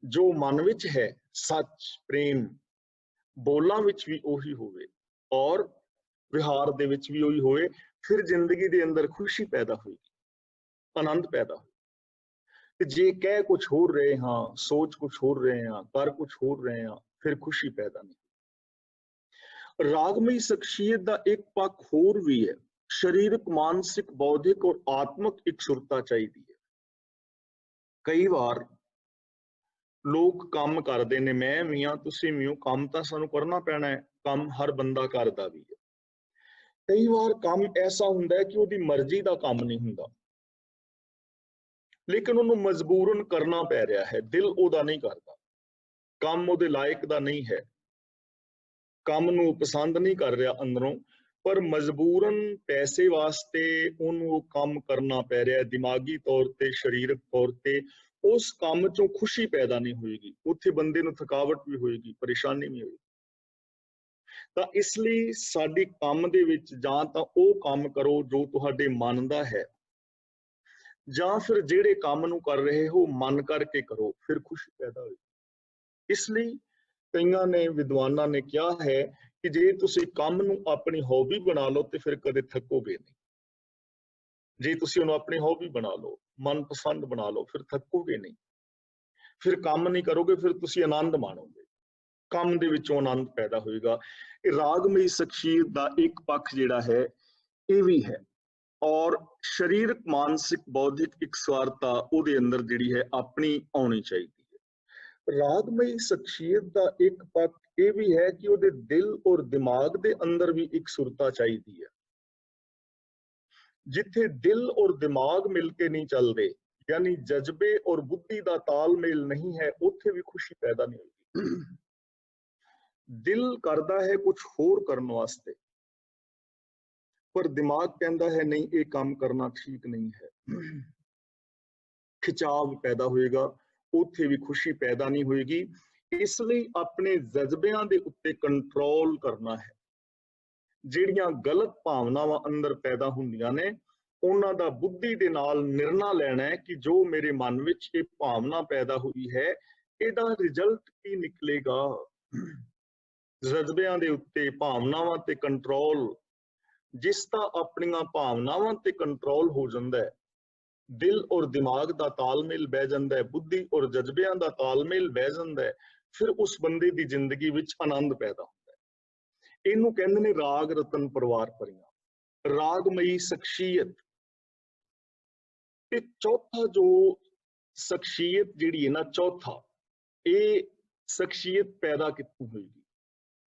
ਜੋ ਮਨ ਵਿੱਚ ਹੈ ਸੱਚ, ਪ੍ਰੇਮ, ਬੋਲਾਂ ਵਿੱਚ ਵੀ ਉਹੀ ਹੋਵੇ ਔਰ ਵਿਹਾਰ ਦੇ ਵਿੱਚ ਵੀ ਉਹੀ ਹੋਵੇ। फिर जिंदगी के अंदर खुशी पैदा होगी, आनंद पैदा हो। ते जे कह कुछ होर रहे हाँ, सोच कुछ होर रहे हाँ, कर कुछ होर रहे हाँ, फिर खुशी पैदा नहीं। रागमई शख्सियत का एक पक्ष होर भी है, शरीरक, मानसिक, बौद्धिक और आत्मक इकसुरता चाहिए है। कई बार लोग काम करते ने, मैं भी हाँ, तुसीं भी हो, काम तो सानू करना पैना है, काम हर बंदा करता भी है। कई बार काम ऐसा हुंदा है कि उसकी मर्जी का काम नहीं हुंदा, लेकिन उन्होंने मजबूरन करना पै रहा है, दिल ओदा नहीं करता, काम ਉਹਦੇ ਲਾਇਕ ਦਾ नहीं है, ਕੰਮ ਨੂੰ पसंद नहीं कर रहा अंदरों, पर मजबूरन पैसे वास्ते ਉਹਨੂੰ काम करना पै रहा है, दिमागी तौर ते, शरीरक तौर ते उस काम चों खुशी पैदा नहीं होएगी, उत्थे बंदे ਨੂੰ थकावट भी होएगी, परेशानी भी होएगी। ਤਾਂ ਇਸ ਲਈ ਸਾਡੀ ਕੰਮ ਦੇ ਵਿੱਚ ਜਾਂ ਤਾਂ ਉਹ ਕੰਮ ਕਰੋ ਜੋ ਤੁਹਾਡੇ ਮਨ ਦਾ ਹੈ, ਜਾਂ ਫਿਰ ਜਿਹੜੇ ਕੰਮ ਨੂੰ ਕਰ ਰਹੇ ਹੋ ਮਨ ਕਰਕੇ ਕਰੋ, ਫਿਰ ਖੁਸ਼ੀ ਪੈਦਾ ਹੋਏਗੀ। ਇਸ ਲਈ ਕਈਆਂ ਨੇ, ਵਿਦਵਾਨਾਂ ਨੇ ਕਿਹਾ ਹੈ ਕਿ ਜੇ ਤੁਸੀਂ ਕੰਮ ਨੂੰ ਆਪਣੀ ਹੌਬੀ ਬਣਾ ਲਓ ਤੇ ਫਿਰ ਕਦੇ ਥੱਕੋਗੇ ਨਹੀਂ। ਜੇ ਤੁਸੀਂ ਉਹਨੂੰ ਆਪਣੀ ਹੌਬੀ ਬਣਾ ਲਓ, ਮਨਪਸੰਦ ਬਣਾ ਲਓ, ਫਿਰ ਥੱਕੋਗੇ ਨਹੀਂ, ਫਿਰ ਕੰਮ ਨਹੀਂ ਕਰੋਗੇ, ਫਿਰ ਤੁਸੀਂ ਆਨੰਦ ਮਾਣੋਗੇ, ਕੰਮ ਦੇ ਵਿੱਚੋਂ ਆਨੰਦ ਪੈਦਾ ਹੋਏਗਾ। ਇਹ ਰਾਗਮਈ ਸ਼ਖਸੀਅਤ ਦਾ ਇੱਕ ਪੱਖ ਜਿਹੜਾ ਹੈ ਇਹ ਵੀ ਹੈ, ਔਰ ਸਰੀਰਕ, ਮਾਨਸਿਕ, ਬੌਧਿਕ ਇਕਸਾਰਤਾ ਉਹਦੇ ਅੰਦਰ ਜਿਹੜੀ ਹੈ ਆਪਣੀ ਆਉਣੀ ਚਾਹੀਦੀ ਹੈ। ਰਾਗਮਈ ਸ਼ਖਸੀਅਤ ਦਾ ਇੱਕ ਪੱਖ ਇਹ ਵੀ ਹੈ ਕਿ ਉਹਦੇ ਦਿਲ ਔਰ ਦਿਮਾਗ ਦੇ ਅੰਦਰ ਵੀ ਇਕਸੁਰਤਾ ਚਾਹੀਦੀ ਹੈ। ਜਿੱਥੇ ਦਿਲ ਔਰ ਦਿਮਾਗ ਮਿਲ ਕੇ ਨਹੀਂ ਚੱਲਦੇ, यानी जज्बे और बुद्धि का तालमेल नहीं है, उत्थे भी खुशी पैदा नहीं होगी। दिल करता है कुछ होर करने वास्ते, पर दिमाग कहता है नहीं, ये काम करना ठीक नहीं है, खिंचाव पैदा होएगा, उत्थे भी खुशी पैदा नहीं होएगी। इसलिए अपने जज्बियां दे उत्ते कंट्रोल करना है। ਜਿਹੜੀਆਂ गलत भावनावां अंदर पैदा ਹੁੰਦੀਆਂ ਨੇ, ਉਹਨਾਂ ਦਾ बुद्धि ਦੇ ਨਾਲ निर्णय ਲੈਣਾ है कि जो मेरे मन ਵਿੱਚ ਇਹ ਭਾਵਨਾ पैदा हुई है, ਇਹਦਾ रिजल्ट ਕੀ ਨਿਕਲੇਗਾ। ਜਜ਼ਬਿਆਂ ਦੇ ਉੱਤੇ, ਭਾਵਨਾਵਾਂ ਤੇ ਕੰਟਰੋਲ, ਜਿਸ ਦਾ ਆਪਣੀਆਂ ਭਾਵਨਾਵਾਂ ਤੇ ਕੰਟਰੋਲ ਹੋ ਜਾਂਦਾ ਹੈ, ਦਿਲ ਔਰ ਦਿਮਾਗ ਦਾ ਤਾਲਮੇਲ ਬਹਿ ਜਾਂਦਾ ਹੈ, ਬੁੱਧੀ ਔਰ ਜਜ਼ਬਿਆਂ ਦਾ ਤਾਲਮੇਲ ਬਹਿ ਜਾਂਦਾ ਹੈ, ਫਿਰ ਉਸ ਬੰਦੇ ਦੀ ਜ਼ਿੰਦਗੀ ਵਿੱਚ ਆਨੰਦ ਪੈਦਾ ਹੁੰਦਾ ਹੈ। ਇਹਨੂੰ ਕਹਿੰਦੇ ਨੇ ਰਾਗ ਰਤਨ ਪਰਿਵਾਰ ਭਰੀਆਂ, ਰਾਗਮਈ ਸ਼ਖਸੀਅਤ। ਤੇ ਚੌਥਾ ਜੋ ਸ਼ਖਸੀਅਤ ਜਿਹੜੀ ਹੈ ਨਾ, ਚੌਥਾ ਇਹ ਸ਼ਖਸੀਅਤ ਪੈਦਾ ਕਿੱਥੋਂ ਹੋਏਗੀ,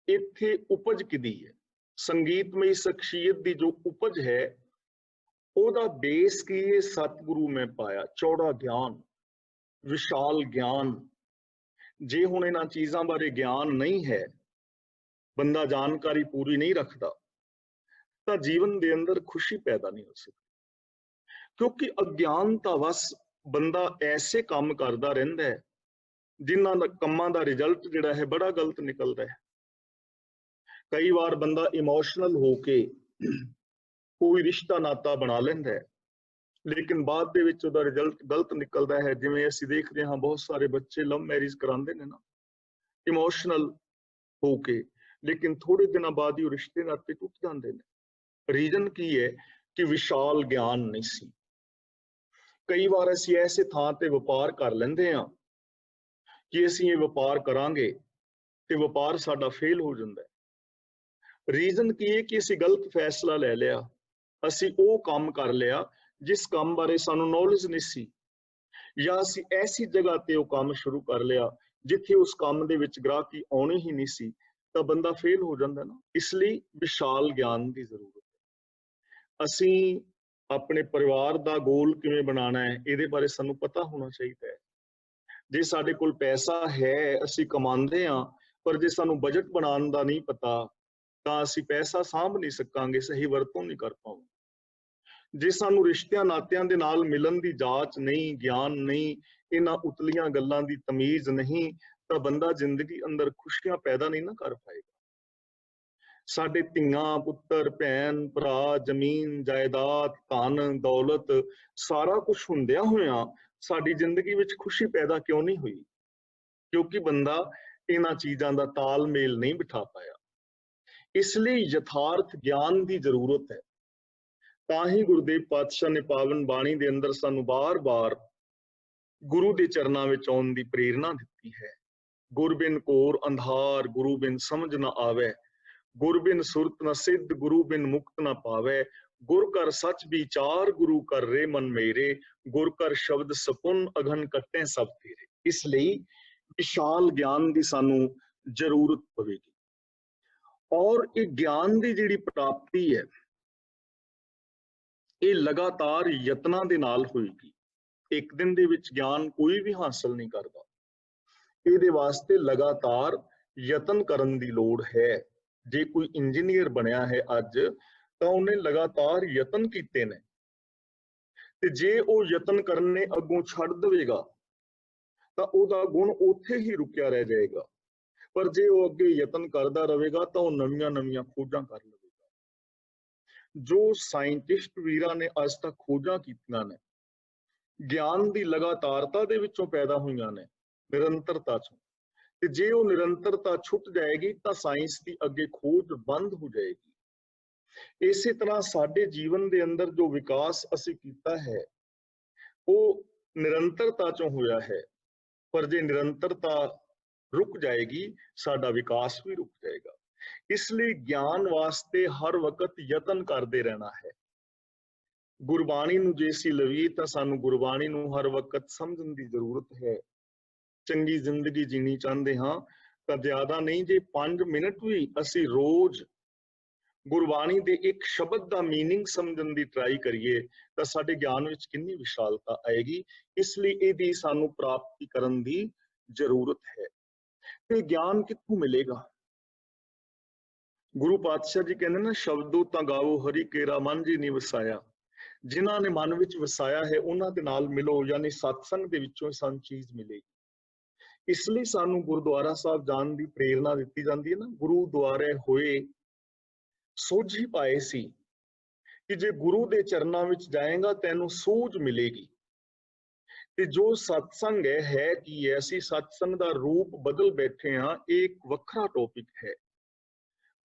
ਇੱਥੇ ਉਪਜ ਕਿਹਦੀ ਹੈ। ਸੰਗੀਤਮਈ ਸ਼ਖਸੀਅਤ ਦੀ ਜੋ ਉਪਜ ਹੈ, ਉਹਦਾ ਬੇਸ ਕੀ ਹੈ, ਸਤਿਗੁਰੂ ਮੈਂ ਪਾਇਆ, ਚੌੜਾ ਗਿਆਨ, ਵਿਸ਼ਾਲ ਗਿਆਨ। ਜੇ ਹੁਣ ਇਹਨਾਂ ਚੀਜ਼ਾਂ ਬਾਰੇ ਗਿਆਨ ਨਹੀਂ ਹੈ, ਬੰਦਾ ਜਾਣਕਾਰੀ ਪੂਰੀ ਨਹੀਂ ਰੱਖਦਾ, ਤਾਂ ਜੀਵਨ ਦੇ ਅੰਦਰ ਖੁਸ਼ੀ ਪੈਦਾ ਨਹੀਂ ਹੋ ਸਕਦੀ। ਕਿਉਂਕਿ ਅਗਿਆਨਤਾ ਵਸ ਬੰਦਾ ਐਸੇ ਕੰਮ ਕਰਦਾ ਰਹਿੰਦਾ ਹੈ ਜਿਨ੍ਹਾਂ ਦਾ ਕੰਮਾਂ ਦਾ ਰਿਜ਼ਲਟ ਜਿਹੜਾ ਹੈ ਬੜਾ ਗਲਤ ਨਿਕਲਦਾ ਹੈ। ਕਈ ਵਾਰ ਬੰਦਾ ਇਮੋਸ਼ਨਲ ਹੋ ਕੇ ਕੋਈ ਰਿਸ਼ਤਾ ਨਾਤਾ ਬਣਾ ਲੈਂਦਾ ਹੈ, ਲੇਕਿਨ ਬਾਅਦ ਦੇ ਵਿੱਚ ਉਹਦਾ ਰਿਜ਼ਲਟ ਗਲਤ ਨਿਕਲਦਾ ਹੈ। ਜਿਵੇਂ ਅਸੀਂ ਦੇਖਦੇ ਹਾਂ ਬਹੁਤ ਸਾਰੇ ਬੱਚੇ ਲਵ ਮੈਰਿਜ ਕਰਾਉਂਦੇ ਨੇ ਨਾ, ਇਮੋਸ਼ਨਲ ਹੋ ਕੇ, ਲੇਕਿਨ ਥੋੜੇ ਦਿਨਾਂ ਬਾਅਦ ਹੀ ਉਹ ਰਿਸ਼ਤੇ ਨਾਤੇ ਟੁੱਟ ਜਾਂਦੇ ਨੇ। ਰੀਜ਼ਨ ਕੀ ਹੈ ਕਿ ਵਿਸ਼ਾਲ ਗਿਆਨ ਨਹੀਂ ਸੀ। ਕਈ ਵਾਰ ਅਸੀਂ ਐਸੇ ਥਾਂ ਤੇ ਵਪਾਰ ਕਰ ਲੈਂਦੇ ਹਾਂ ਕਿ ਅਸੀਂ ਇਹ ਵਪਾਰ ਕਰਾਂਗੇ ਤੇ ਵਪਾਰ ਸਾਡਾ ਫੇਲ ਹੋ ਜਾਂਦਾ ਹੈ। ਰੀਜ਼ਨ ਕੀ ਹੈ ਕਿ ਅਸੀਂ ਗਲਤ ਫੈਸਲਾ ਲੈ ਲਿਆ, ਅਸੀਂ ਉਹ ਕੰਮ ਕਰ ਲਿਆ ਜਿਸ ਕੰਮ ਬਾਰੇ ਸਾਨੂੰ ਨੌਲੇਜ ਨਹੀਂ ਸੀ, ਜਾਂ ਅਸੀਂ ਐਸੀ ਜਗ੍ਹਾ ਤੇ ਉਹ ਕੰਮ ਸ਼ੁਰੂ ਕਰ ਲਿਆ ਜਿੱਥੇ ਉਸ ਕੰਮ ਦੇ ਵਿੱਚ ਗ੍ਰਾਹਕੀ ਆਉਣੀ ਹੀ ਨਹੀਂ ਸੀ, ਤਾਂ ਬੰਦਾ ਫੇਲ ਹੋ ਜਾਂਦਾ ਨਾ। ਇਸ ਲਈ ਵਿਸ਼ਾਲ ਗਿਆਨ ਦੀ ਜ਼ਰੂਰਤ ਹੈ। ਅਸੀਂ ਆਪਣੇ ਪਰਿਵਾਰ ਦਾ ਗੋਲ ਕਿਵੇਂ ਬਣਾਉਣਾ ਹੈ, ਇਹਦੇ ਬਾਰੇ ਸਾਨੂੰ ਪਤਾ ਹੋਣਾ ਚਾਹੀਦਾ ਹੈ। ਜੇ ਸਾਡੇ ਕੋਲ ਪੈਸਾ ਹੈ, ਅਸੀਂ ਕਮਾਉਂਦੇ ਹਾਂ, ਪਰ ਜੇ ਸਾਨੂੰ ਬਜਟ ਬਣਾਉਣ ਦਾ ਨਹੀਂ ਪਤਾ, ਤਾਂ ਅਸੀਂ ਪੈਸਾ ਸਾਂਭ ਨਹੀਂ ਸਕਾਂਗੇ, ਸਹੀ ਵਰਤੋਂ ਨਹੀਂ ਕਰ ਪਾਵਾਂਗੇ। ਜੇ ਸਾਨੂੰ ਰਿਸ਼ਤਿਆਂ ਨਾਤਿਆਂ ਦੇ ਨਾਲ ਮਿਲਣ ਦੀ ਜਾਂਚ ਨਹੀਂ, ਗਿਆਨ ਨਹੀਂ, ਇਹਨਾਂ ਉਤਲੀਆਂ ਗੱਲਾਂ ਦੀ ਤਮੀਜ਼ ਨਹੀਂ, ਤਾਂ ਬੰਦਾ ਜ਼ਿੰਦਗੀ ਅੰਦਰ ਖੁਸ਼ੀਆਂ ਪੈਦਾ ਨਹੀਂ ਨਾ ਕਰ ਪਾਏਗਾ। ਸਾਡੇ ਧੀਆਂ, ਪੁੱਤਰ, ਭੈਣ, ਭਰਾ, ਜ਼ਮੀਨ, ਜਾਇਦਾਦ, ਧਨ, ਦੌਲਤ, ਸਾਰਾ ਕੁਝ ਹੁੰਦਿਆਂ ਹੋਇਆਂ ਸਾਡੀ ਜ਼ਿੰਦਗੀ ਵਿੱਚ ਖੁਸ਼ੀ ਪੈਦਾ ਕਿਉਂ ਨਹੀਂ ਹੋਈ? ਕਿਉਂਕਿ ਬੰਦਾ ਇਹਨਾਂ ਚੀਜ਼ਾਂ ਦਾ ਤਾਲਮੇਲ ਨਹੀਂ ਬਿਠਾ ਪਾਇਆ। ਇਸ ਲਈ ਯਥਾਰਥ ਗਿਆਨ ਦੀ ਜ਼ਰੂਰਤ ਹੈ। ਤਾਂ ਹੀ ਗੁਰਦੇਵ ਪਾਤਸ਼ਾਹ ਨੇ ਪਾਵਨ ਬਾਣੀ ਦੇ ਅੰਦਰ ਸਾਨੂੰ ਬਾਰ-ਬਾਰ ਗੁਰੂ ਦੇ ਚਰਨਾਂ ਵਿੱਚ ਆਉਣ ਦੀ ਪ੍ਰੇਰਣਾ ਦਿੱਤੀ ਹੈ। ਗੁਰ ਬਿਨ ਘੋਰ ਅੰਧਾਰ, ਗੁਰੂ ਬਿਨ ਸਮਝ ਨਾ ਆਵੇ, ਗੁਰ ਬਿਨ ਸੁਰਤ ਨਾ ਸਿੱਧ, ਗੁਰੂ ਬਿਨ ਮੁਕਤ ਨਾ ਪਾਵੇ, ਗੁਰ ਕਰ ਸੱਚ ਵਿਚਾਰ, ਗੁਰੂ ਕਰ ਰੇ ਮਨ ਮੇਰੇ, ਗੁਰ ਕਰ ਸ਼ਬਦ ਸਪੁਨ, ਅਗਨ ਕੱਟੇ ਸਭ ਤੇਰੇ। ਇਸ ਲਈ ਵਿਸ਼ਾਲ ਗਿਆਨ ਦੀ ਸਾਨੂੰ ਜ਼ਰੂਰਤ ਪਵੇਗੀ ਔਰ ਇਹ ਗਿਆਨ ਦੀ ਜਿਹੜੀ ਪ੍ਰਾਪਤੀ ਹੈ ਇਹ ਲਗਾਤਾਰ ਯਤਨਾਂ ਦੇ ਨਾਲ ਹੋਏਗੀ। ਇੱਕ ਦਿਨ ਦੇ ਵਿੱਚ ਗਿਆਨ ਕੋਈ ਵੀ ਹਾਸਲ ਨਹੀਂ ਕਰਦਾ, ਇਹਦੇ ਵਾਸਤੇ ਲਗਾਤਾਰ ਯਤਨ ਕਰਨ ਦੀ ਲੋੜ ਹੈ। ਜੇ ਕੋਈ ਇੰਜੀਨੀਅਰ ਬਣਿਆ ਹੈ ਅੱਜ ਤਾਂ ਉਹਨੇ ਲਗਾਤਾਰ ਯਤਨ ਕੀਤੇ ਨੇ, ਤੇ ਜੇ ਉਹ ਯਤਨ ਕਰਨੇ ਅੱਗੋਂ ਛੱਡ ਦੇਵੇਗਾ ਤਾਂ ਉਹਦਾ ਗੁਣ ਉੱਥੇ ਹੀ ਰੁਕਿਆ ਰਹਿ ਜਾਏਗਾ। ਪਰ ਜੇ ਉਹ ਅੱਗੇ ਯਤਨ ਕਰਦਾ ਰਹੇਗਾ ਤਾਂ ਉਹ ਨਵੀਆਂ ਖੋਜਾਂ ਕਰ ਲਵੇਗਾ। ਜੋ ਸਾਇੰਟਿਸਟ ਵੀਰਾਂ ਨੇ ਅੱਜ ਤੱਕ ਖੋਜਾਂ ਕੀਤੀਆਂ ਨੇ, ਗਿਆਨ ਦੀ ਲਗਾਤਾਰਤਾ ਦੇ ਵਿੱਚੋਂ ਪੈਦਾ ਹੋਈਆਂ ਨੇ, ਨਿਰੰਤਰਤਾ ਚੋਂ, ਤੇ ਜੇ ਉਹ ਨਿਰੰਤਰਤਾ ਛੁੱਟ ਜਾਏਗੀ ਤਾਂ ਸਾਇੰਸ ਦੀ ਅੱਗੇ ਖੋਜ ਬੰਦ ਹੋ ਜਾਏਗੀ। ਇਸੇ ਤਰ੍ਹਾਂ ਸਾਡੇ ਜੀਵਨ ਦੇ ਅੰਦਰ ਜੋ ਵਿਕਾਸ ਅਸੀਂ ਕੀਤਾ ਹੈ ਉਹ ਨਿਰੰਤਰਤਾ ਚੋਂ ਹੋਇਆ ਹੈ, ਪਰ ਜੇ ਨਿਰੰਤਰਤਾ ਰੁਕ ਜਾਏਗੀ ਸਾਡਾ ਵਿਕਾਸ ਵੀ ਰੁਕ ਜਾਏਗਾ। ਇਸ ਲਈ ਗਿਆਨ ਵਾਸਤੇ ਹਰ ਵਕਤ ਯਤਨ ਕਰਦੇ ਰਹਿਣਾ ਹੈ। ਗੁਰਬਾਣੀ ਨੂੰ ਜੇ ਅਸੀਂ ਲਵੀਏ ਤਾਂ ਸਾਨੂੰ ਗੁਰਬਾਣੀ ਨੂੰ ਹਰ ਵਕਤ ਸਮਝਣ ਦੀ ਜ਼ਰੂਰਤ ਹੈ। ਚੰਗੀ ਜ਼ਿੰਦਗੀ ਜੀਣੀ ਚਾਹੁੰਦੇ ਹਾਂ ਤਾਂ ਜ਼ਿਆਦਾ ਨਹੀਂ, ਜੇ 5 ਮਿੰਟ ਵੀ ਅਸੀਂ ਰੋਜ਼ ਗੁਰਬਾਣੀ ਦੇ ਇੱਕ ਸ਼ਬਦ ਦਾ ਮੀਨਿੰਗ ਸਮਝਣ ਦੀ ਟਰਾਈ ਕਰੀਏ ਤਾਂ ਸਾਡੇ ਗਿਆਨ ਵਿੱਚ ਕਿੰਨੀ ਵਿਸ਼ਾਲਤਾ ਆਏਗੀ। ਇਸ ਲਈ ਇਹਦੀ ਸਾਨੂੰ ਪ੍ਰਾਪਤੀ ਕਰਨ ਦੀ ਜ਼ਰੂਰਤ ਹੈ। ਤੇ ਗਿਆਨ ਕਿੱਥੋਂ ਮਿਲੇਗਾ? ਗੁਰੂ ਪਾਤਸ਼ਾਹ ਜੀ ਕਹਿੰਦੇ ਨਾ, ਸ਼ਬਦੋ ਤਾਂ ਗਾਵੋ ਹਰੀ ਕੇਰਾ ਮਨ ਜੀ ਨਹੀਂ ਵਸਾਇਆ। ਜਿਨ੍ਹਾਂ ਨੇ ਮਨ ਵਿੱਚ ਵਸਾਇਆ ਹੈ ਉਹਨਾਂ ਦੇ ਨਾਲ ਮਿਲੋ, ਯਾਨੀ ਸਤਸੰਗ ਦੇ ਵਿੱਚੋਂ ਸਾਨੂੰ ਚੀਜ਼ ਮਿਲੇਗੀ। ਇਸ ਲਈ ਸਾਨੂੰ ਗੁਰਦੁਆਰਾ ਸਾਹਿਬ ਜਾਣ ਦੀ ਪ੍ਰੇਰਣਾ ਦਿੱਤੀ ਜਾਂਦੀ ਹੈ ਨਾ। ਗੁਰੂ ਦੁਆਰੇ ਹੋਏ ਸੋਝ ਹੀ ਪਾਏ ਸੀ ਕਿ ਜੇ ਗੁਰੂ ਦੇ ਚਰਨਾਂ ਵਿੱਚ ਜਾਏਗਾ ਤੈਨੂੰ ਸੂਝ ਮਿਲੇਗੀ। ਤੇ ਜੋ ਸਤਸੰਗ ਹੈ ਕੀ ਹੈ, ਅਸੀਂ ਸਤਸੰਗ ਦਾ ਰੂਪ ਬਦਲ ਬੈਠੇ ਹਾਂ, ਇਹ ਇੱਕ ਵੱਖਰਾ ਟੌਪਿਕ ਹੈ।